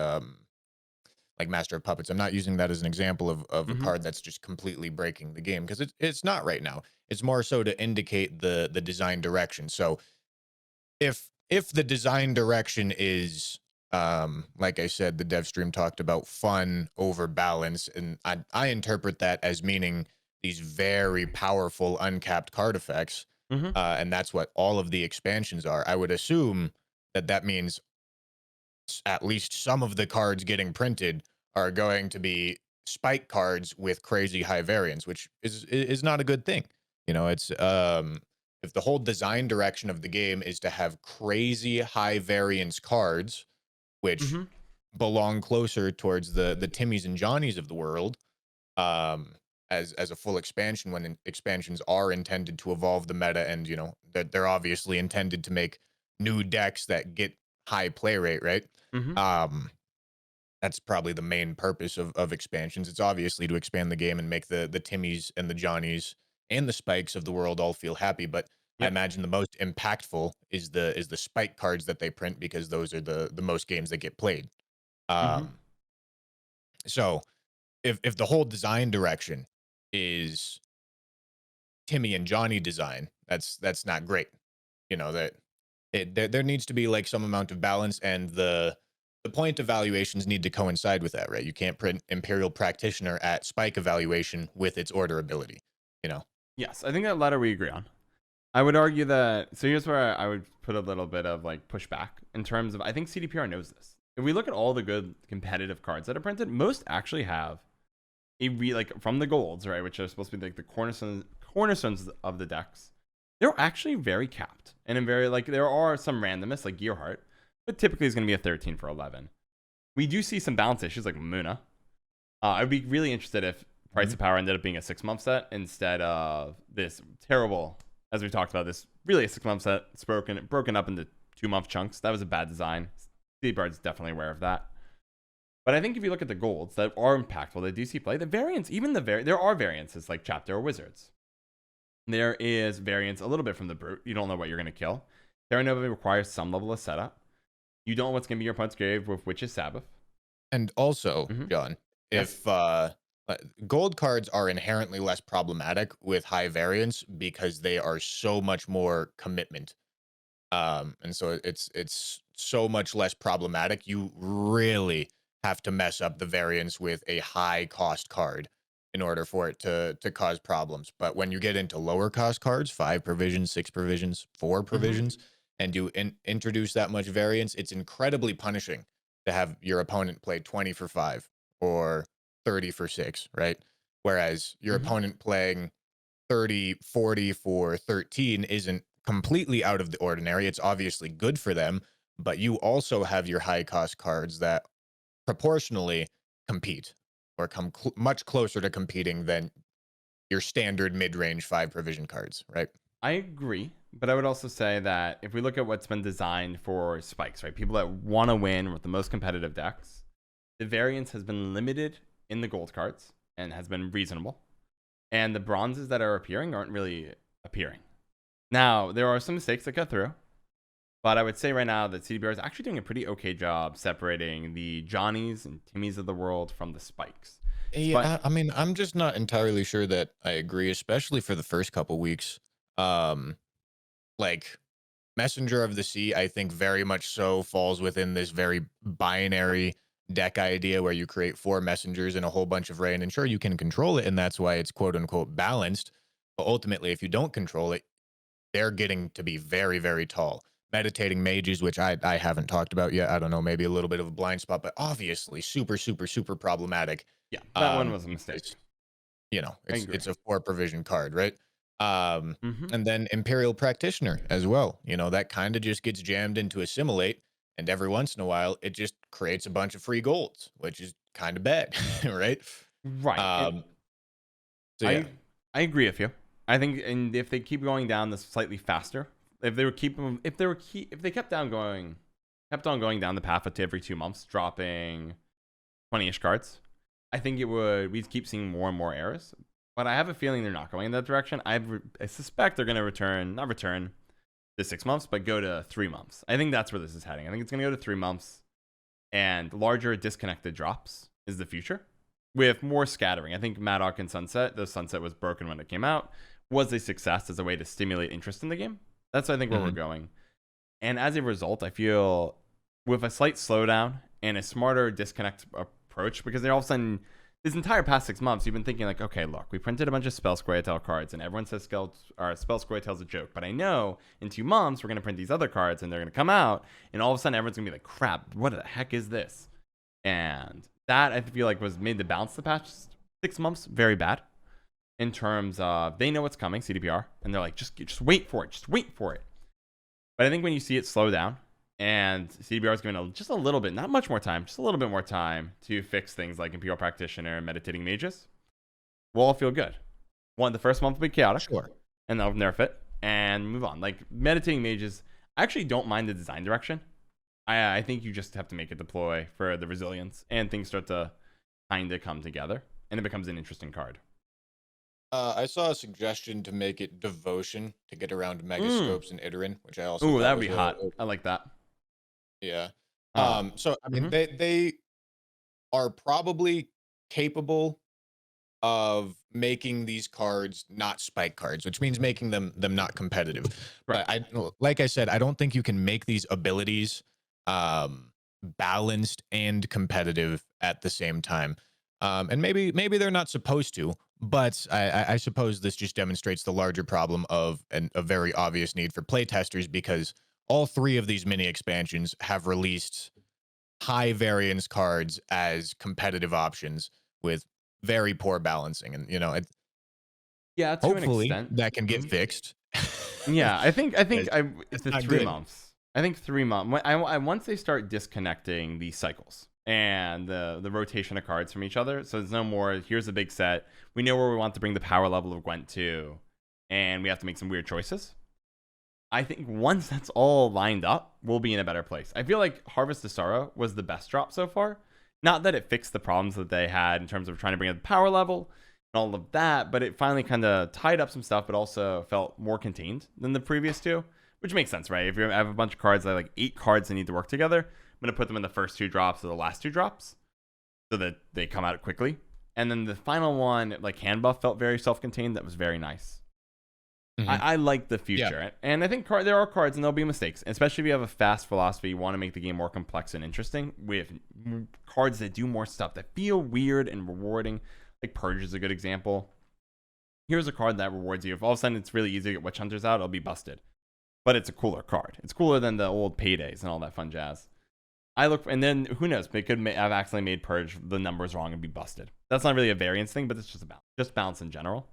Master of Puppets. I'm not using that as an example of a card that's just completely breaking the game, because it's not right now. It's more so to indicate the design direction. So if the design direction is, like I said, the dev stream talked about fun over balance, and I interpret that as meaning these very powerful uncapped card effects. And that's what all of the expansions are. I would assume that means at least some of the cards getting printed are going to be spike cards with crazy high variance, which is not a good thing. It's if the whole design direction of the game is to have crazy high variance cards, which belong closer towards the Timmies and Johnnies of the world, as a full expansion, when expansions are intended to evolve the meta, and that they're obviously intended to make new decks that get high play rate, right? That's probably the main purpose of expansions. It's obviously to expand the game and make the Timmies and the Johnnies and the Spikes of the world all feel happy. But I imagine the most impactful is the spike cards that they print, because those are the most games that get played. So if the whole design direction is Timmy and Johnny design, that's not great. That there needs to be like some amount of balance, and the point evaluations need to coincide with that, right? You can't print Imperial Practitioner at spike evaluation with its order ability.
Yes, I think that latter we agree on. I would argue that, so here's where I would put a little bit of like pushback in terms of, I think CDPR knows this. If we look at all the good competitive cards that are printed, most actually have like from the golds, right, which are supposed to be like the cornerstones of the decks. They're actually very capped, and in very, like, there are some randomness like Gearheart, but typically it's going to be a 13 for 11. We do see some balance issues like Muna. I'd be really interested if Price of Power ended up being a 6-month set instead of this terrible, as we talked about, this really a 6-month set. It's broken up into 2-month chunks. That was a bad design. CDPR is definitely aware of that. But I think if you look at the golds that are impactful, that do see play, the variants, even there are variances like Chapter or Wizards. There is variance a little bit from the Brute. You don't know what you're going to kill. Terra Nova requires some level of setup. You don't know what's going to be your opponent's grave with Witch's Sabbath.
And also, John, if gold cards are inherently less problematic with high variance because they are so much more commitment. And so it's so much less problematic. You really have to mess up the variance with a high cost card in order for it to cause problems. But when you get into lower cost cards, 5 provisions, 6 provisions, 4 provisions, and you introduce that much variance, it's incredibly punishing to have your opponent play 20 for 5 or 30 for 6, right? Whereas your
Mm-hmm.
opponent playing 30, 40 for 13 isn't completely out of the ordinary. It's obviously good for them, but you also have your high cost cards that proportionally compete or come much closer to competing than your standard mid-range 5 provision cards, right?
I agree, but I would also say that if we look at what's been designed for spikes, right, people that want to win with the most competitive decks, the variance has been limited in the gold cards and has been reasonable. And the bronzes that are appearing aren't really appearing. Now, there are some mistakes that got through, but I would say right now that CDPR is actually doing a pretty okay job separating the Johnnies and Timmies of the world from the spikes.
Yeah,
But
I mean, I'm just not entirely sure that I agree, especially for the first couple weeks. Um, like Messenger of the Sea, I think very much so falls within this very binary deck idea where you create 4 messengers and a whole bunch of rain. And sure, you can control it, and that's why it's quote unquote balanced. But ultimately, if you don't control it, they're getting to be very, very tall. Meditating mages, which I haven't talked about yet. I don't know, maybe a little bit of a blind spot, but obviously super, super, super problematic.
yeah, that one was a
Because
mistake. I agree.
it's a 4 provision card, right? Um,
Mm-hmm.
and then Imperial Practitioner as well. That kind of just gets jammed into Assimilate, and every once in a while, it just creates a bunch of free golds, which is kind of bad, right?
Right.
Um, so yeah,
I I agree with you. I think, and if they keep going down this slightly faster, if they were if they kept on going down the path of every 2 months, dropping 20-ish cards, I think we'd keep seeing more and more errors. But I have a feeling they're not going in that direction. I suspect they're going to not return to 6 months, but go to 3 months. I think that's where this is heading. I think it's going to go to 3 months, and larger disconnected drops is the future with more scattering. I think Maddock and Sunset, though Sunset was broken when it came out, was a success as a way to stimulate interest in the game. That's, I think, where we're going. And as a result, I feel with a slight slowdown and a smarter disconnect approach, because they're all of a sudden, this entire past 6 months, you've been thinking like, okay, look, we printed a bunch of Spell Squirtle cards, and everyone says Spell Squirtle's a joke. But I know in 2 months, we're going to print these other cards, and they're going to come out, and all of a sudden, everyone's going to be like, crap, what the heck is this? And that, I feel like, was made the bounce the past 6 months very bad in terms of they know what's coming, CDPR, and they're like, just wait for it, just wait for it. But I think when you see it slow down, and CDBR is given just a little bit, not much more time, just a little bit more time to fix things like Imperial Practitioner and Meditating Mages, we'll all feel good. The first month will be chaotic,
sure.
and they'll nerf it and move on. Like Meditating Mages, I actually don't mind the design direction. I think you just have to make it deploy for the resilience, and things start to kind of come together, and it becomes an interesting card.
I saw a suggestion to make it Devotion to get around Megascopes and Iterin, which I also
Ooh,
thought
that would
was
be hot. I like that.
yeah.
Uh,
So I mean,
mhm.
they are probably capable of making these cards not spike cards, which means making them not competitive. But
Correct.
like I said, I don't think you can make these abilities balanced and competitive at the same time. And maybe they're not supposed to, but I suppose this just demonstrates the larger problem of a very obvious need for playtesters, because all 3 of these mini expansions have released high variance cards as competitive options with very poor balancing, and
Yeah, to an
hopefully
extent.
that can get
Mhm.
fixed.
Yeah, I think
It's
the
not
three
good.
months. I think 3 months. Once they start disconnecting the cycles and the rotation of cards from each other, so there's no more. Here's a big set. We know where we want to bring the power level of Gwent to, and we have to make some weird choices. I think once that's all lined up, we'll be in a better place. I feel like Harvest of Sorrow was the best drop so far. Not that it fixed the problems that they had in terms of trying to bring up the power level and all of that, but it finally kind of tied up some stuff, but also felt more contained than the previous two, which makes sense, right? If you have a bunch of cards, like 8 cards that need to work together, I'm going to put them in the first 2 drops or the last 2 drops so that they come out quickly. And then the final one, like hand buff, felt very self-contained. That was very nice.
Mhm.
I like the
Yeah.
future, and I think there are cards, and there'll be mistakes, especially if you have a fast philosophy. You want to make the game more complex and interesting with cards that do more stuff that feel weird and rewarding. Like Purge is a good example. Here's a card that rewards you. If all of a sudden it's really easy to get Witch Hunters out, it'll be busted. but it's a cooler card. It's cooler than the old paydays and all that fun jazz. I look, and then who knows? They could have accidentally made Purge the numbers wrong and be busted. That's not really a variance thing, but it's just balance in general.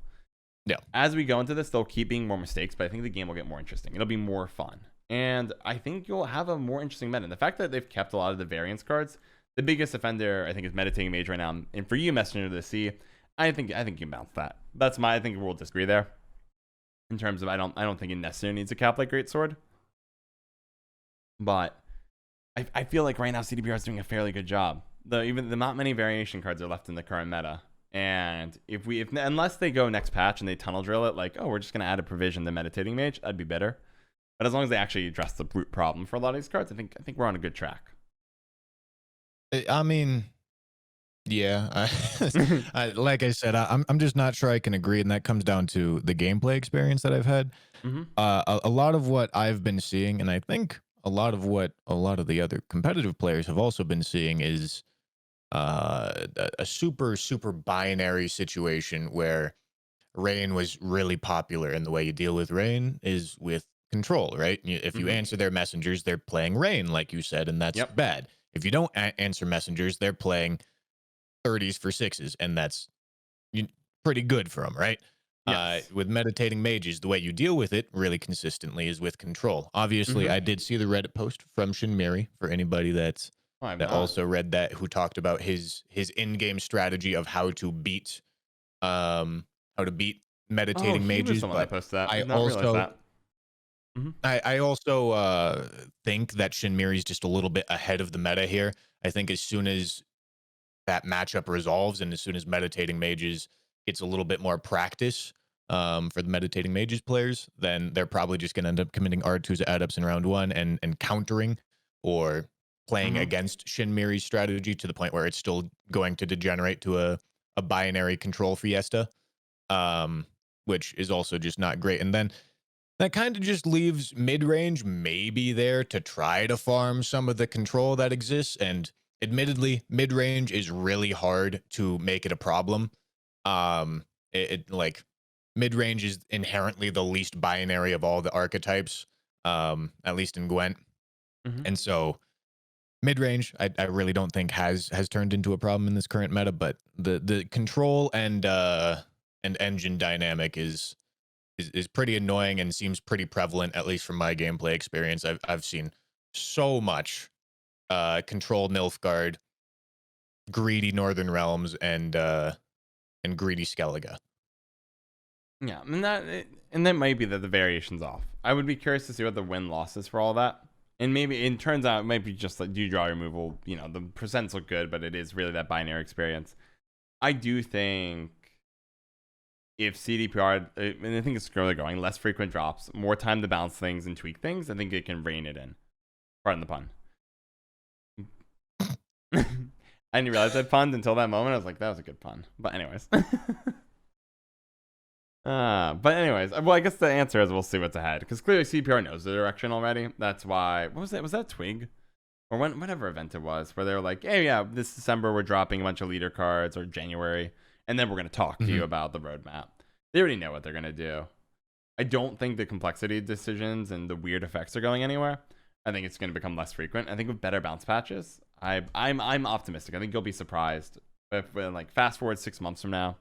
Yeah.
As we go into this, there'll keep being more mistakes, but I think the game will get more interesting. It'll be more fun, and I think you'll have a more interesting meta. And the fact that they've kept a lot of the variance cards, the biggest offender I think is Meditating Mage right now, and for you, Messenger of the Sea, I think you can bounce that. I think we'll disagree there. In terms of I don't think it necessarily needs a cap like Greatsword, but I feel like right now CDPR is doing a fairly good job. Even the not many variation cards are left in the current meta, and unless they go next patch and they tunnel drill it, like, oh, we're just gonna add a provision to Meditating Mage, that'd be better. But as long as they actually address the root problem for a lot of these cards, I think we're on a good track.
I mean, yeah, like I said, I'm just not sure I can agree, and that comes down to the gameplay experience that I've had.
Mm-hmm.
A lot of what I've been seeing, and I think a lot of what a lot of the other competitive players have also been seeing is a super binary situation where rain was really popular, and the way you deal with rain is with control, right? If you answer their messengers, they're playing rain, like you said, and that's bad. If you don't answer messengers, they're playing 30s for 6s, and that's pretty good for them, right?
Yes.
With Meditating Mages, the way you deal with it really consistently is with control. Obviously, I did see the Reddit post from Shinmiri for anybody that also read that, who talked about his in-game strategy of how to beat Meditating Mages.
But posted that.
I also think that Shinmiri's just a little bit ahead of the meta here. I think as soon as that matchup resolves, and as soon as Meditating Mages gets a little bit more practice for the Meditating Mages players, then they're probably just going to end up committing R2's add-ups in round 1 and countering or playing against Shinmiri's strategy to the point where it's still going to degenerate to a binary control fiesta, which is also just not great. And then that kind of just leaves mid-range maybe there to try to farm some of the control that exists. And admittedly, mid-range is really hard to make it a problem. Like mid-range is inherently the least binary of all the archetypes, at least in Gwent. And so mid-range, I really don't think has turned into a problem in this current meta, but the control and engine dynamic is pretty annoying and seems pretty prevalent, at least from my gameplay experience. I've seen so much control Nilfgaard, greedy Northern Realms, and greedy Skellige.
Yeah, and that might be that the variation's off. I would be curious to see what the win-loss is for all that. And maybe it turns out it might be just like, do you draw removal? You know, the percents look good, but it is really that binary experience. I do think if CDPR, and I think it's really going, less frequent drops, more time to balance things and tweak things, I think it can rein it in. Pardon the pun. I didn't realize I punned until that moment. I was like, that was a good pun. But anyways. Well, I guess the answer is we'll see what's ahead, because clearly CPR knows the direction already. That's why. What was that? Was that Twig, or whatever event it was, where they were like, "Hey, yeah, this December we're dropping a bunch of leader cards, or January, and then we're gonna talk to you about the roadmap." They already know what they're gonna do. I don't think the complexity decisions and the weird effects are going anywhere. I think it's gonna become less frequent. I think with better bounce patches, I'm optimistic. I think you'll be surprised if, like, fast forward 6 months from now,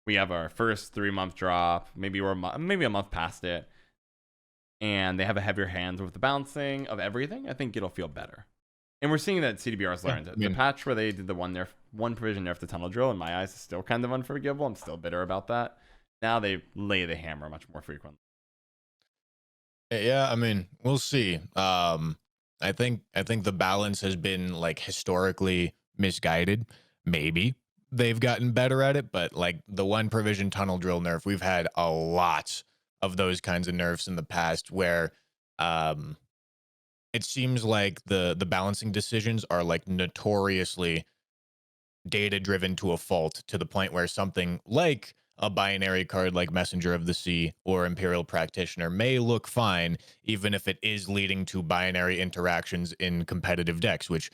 we have our first 3-month drop, maybe a month past it, and they have a heavier hand with the bouncing of everything. I think it'll feel better. And we're seeing that CDBR's learned it. The patch where they did the one provision nerf to tunnel drill, in my eyes, is still kind of unforgivable. I'm still bitter about that. Now they lay the hammer much more frequently.
Yeah, I mean, we'll see. I think the balance has been, like, historically misguided. Maybe they've gotten better at it, but like the one provision tunnel drill nerf, we've had a lot of those kinds of nerfs in the past where it seems like the balancing decisions are like notoriously data driven to a fault, to the point where something like a binary card like Messenger of the Sea or Imperial Practitioner may look fine, even if it is leading to binary interactions in competitive decks, which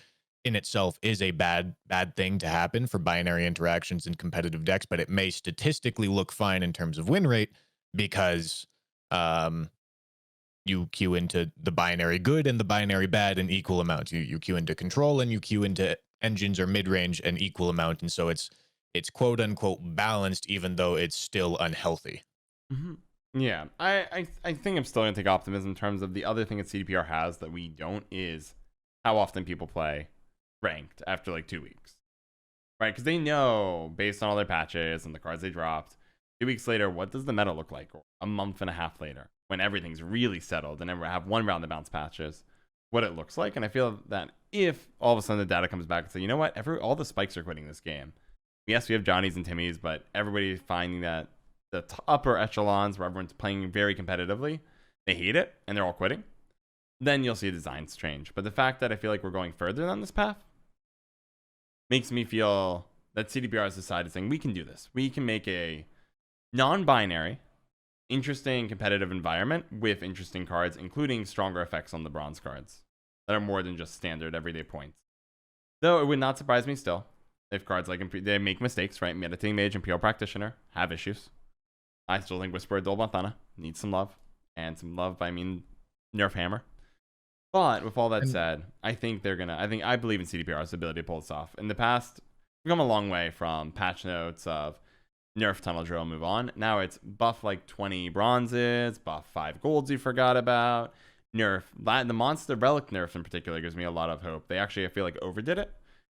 in itself is a bad thing to happen for binary interactions in competitive decks, but it may statistically look fine in terms of win rate because you queue into the binary good and the binary bad in equal amounts. You queue into control and you queue into engines or mid range an equal amount, and so it's quote unquote balanced, even though it's still unhealthy.
Mm-hmm. Yeah, I think I'm still gonna take optimism in terms of the other thing that CDPR has that we don't is how often people play ranked after like 2 weeks, right? Because they know based on all their patches and the cards they dropped, 2 weeks later, what does the meta look like? Or a month and a half later, when everything's really settled and then we have one round of bounce patches, what it looks like. And I feel that if all of a sudden the data comes back and say, you know what, all the spikes are quitting this game. Yes, we have Johnnies and Timmies, but everybody's finding that the upper echelons where everyone's playing very competitively, they hate it and they're all quitting. Then you'll see designs change. But the fact that I feel like we're going further on this path makes me feel that CDPR has decided saying we can do this. We can make a non-binary, interesting competitive environment with interesting cards, including stronger effects on the bronze cards that are more than just standard everyday points. Though it would not surprise me still if cards like they make mistakes, right? Meditating Mage and PL Practitioner have issues. I still think Whisper of Dolbanthana needs some love, and some love by I mean Nerf Hammer. But with all that said, I think I believe in CDPR's ability to pull this off. In the past, we've come a long way from patch notes of nerf tunnel drill, move on. Now it's buff like 20 bronzes, buff 5 golds you forgot about. Nerf the monster relic nerf in particular gives me a lot of hope. They actually, I feel like, overdid it.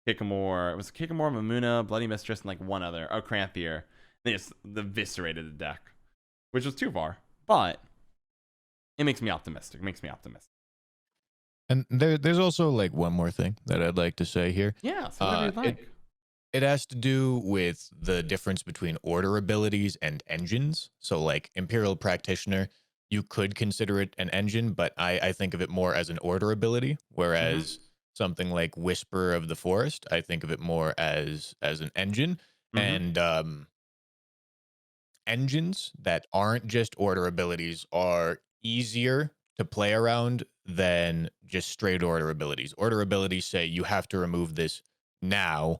It was Kikamore, Mamuna, Bloody Mistress, and like one other. Oh, Cranthier. They just eviscerated the deck, which was too far. But it makes me optimistic.
And there's also like one more thing that I'd like to say here.
Yeah, so whatever you'd like.
It has to do with the difference between order abilities and engines. So like Imperial Practitioner, you could consider it an engine, but I think of it more as an order ability, whereas something like Whisper of the Forest, I think of it more as an engine. And engines that aren't just order abilities are easier to play around than just straight order abilities. Order abilities say you have to remove this now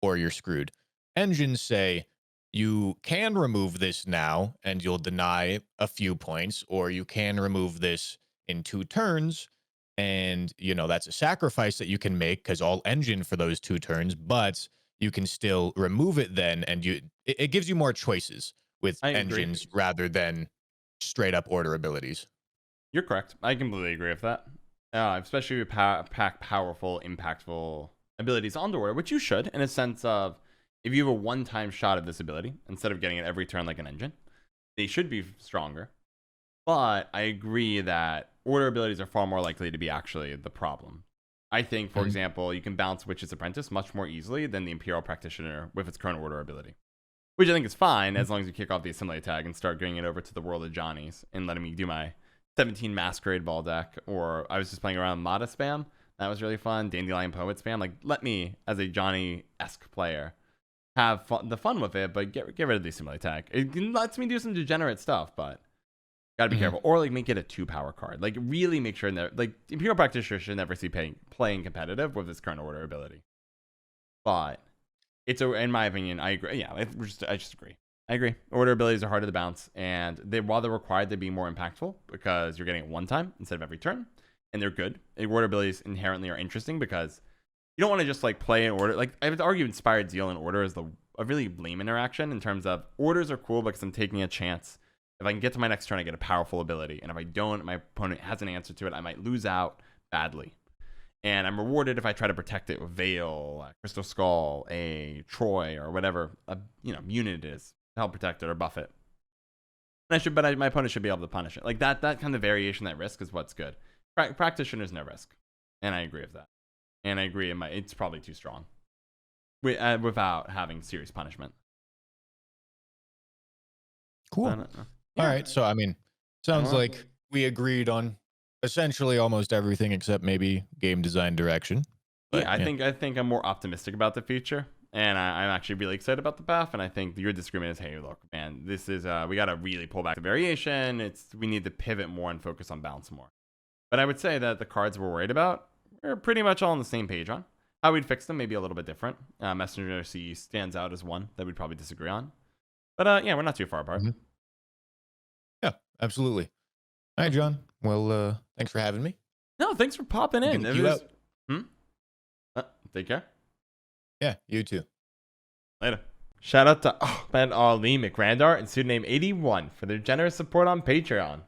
or you're screwed. Engines say you can remove this now and you'll deny a few points, or you can remove this in 2 turns. And, you know, that's a sacrifice that you can make because all engine for those 2 turns, but you can still remove it then. And it gives you more choices with engines rather than straight up order abilities.
You're correct. I completely agree with that. Especially with pack powerful, impactful abilities on the order, which you should, in a sense of if you have a one-time shot at this ability instead of getting it every turn like an engine, they should be stronger. But I agree that order abilities are far more likely to be actually the problem. I think, for example, you can bounce Witch's Apprentice much more easily than the Imperial Practitioner with its current order ability, which I think is fine as long as you kick off the Assimilate tag and start getting it over to the world of Johnnies and letting me do my 17 Masquerade Ball deck. Or I was just playing around Mata spam. That was really fun. Dandelion Poet spam. Like, let me, as a Johnny-esque player, have the fun with it, but get rid of the Assimilate tag. It lets me do some degenerate stuff, but gotta be careful. Or like make it a 2-power card. Like really make sure that like Imperial Practitioner should never see playing competitive with this current order ability. But in my opinion, I agree. Yeah, I just agree. I agree. Order abilities are harder to bounce, and while they're required to be more impactful because you're getting it one time instead of every turn, and they're good. Order abilities inherently are interesting because you don't want to just like play an order. Like I would argue, Inspired Zeal and order is a really lame interaction in terms of orders are cool because I'm taking a chance. If I can get to my next turn, I get a powerful ability, and if I don't, my opponent has an answer to it. I might lose out badly. And I'm rewarded if I try to protect it with Veil, Crystal Skull, a Troy, or whatever unit it is to help protect it or buff it. And my opponent should be able to punish it. Like that kind of variation, that risk is what's good. Practitioner's no risk, and I agree with that. And I agree, it's probably too strong without having serious punishment.
Cool. All right, so I mean, sounds like we agreed on essentially almost everything except maybe game design direction.
But, yeah, I think I'm more optimistic about the future, and I'm actually really excited about the path. And I think your disagreement is, hey, look, man, this is we got to really pull back the variation. We need to pivot more and focus on balance more. But I would say that the cards we're worried about, we're pretty much all on the same page on. How we'd fix them may be a little bit different. Messenger C stands out as one that we'd probably disagree on. But yeah, we're not too far apart.
Yeah, absolutely. All right, John. Well, thanks for having me.
No, thanks for popping in.
You out.
Take care.
Yeah, you too.
Later. Shout out to Ahmed Ali McRandar and pseudonym 81 for their generous support on Patreon.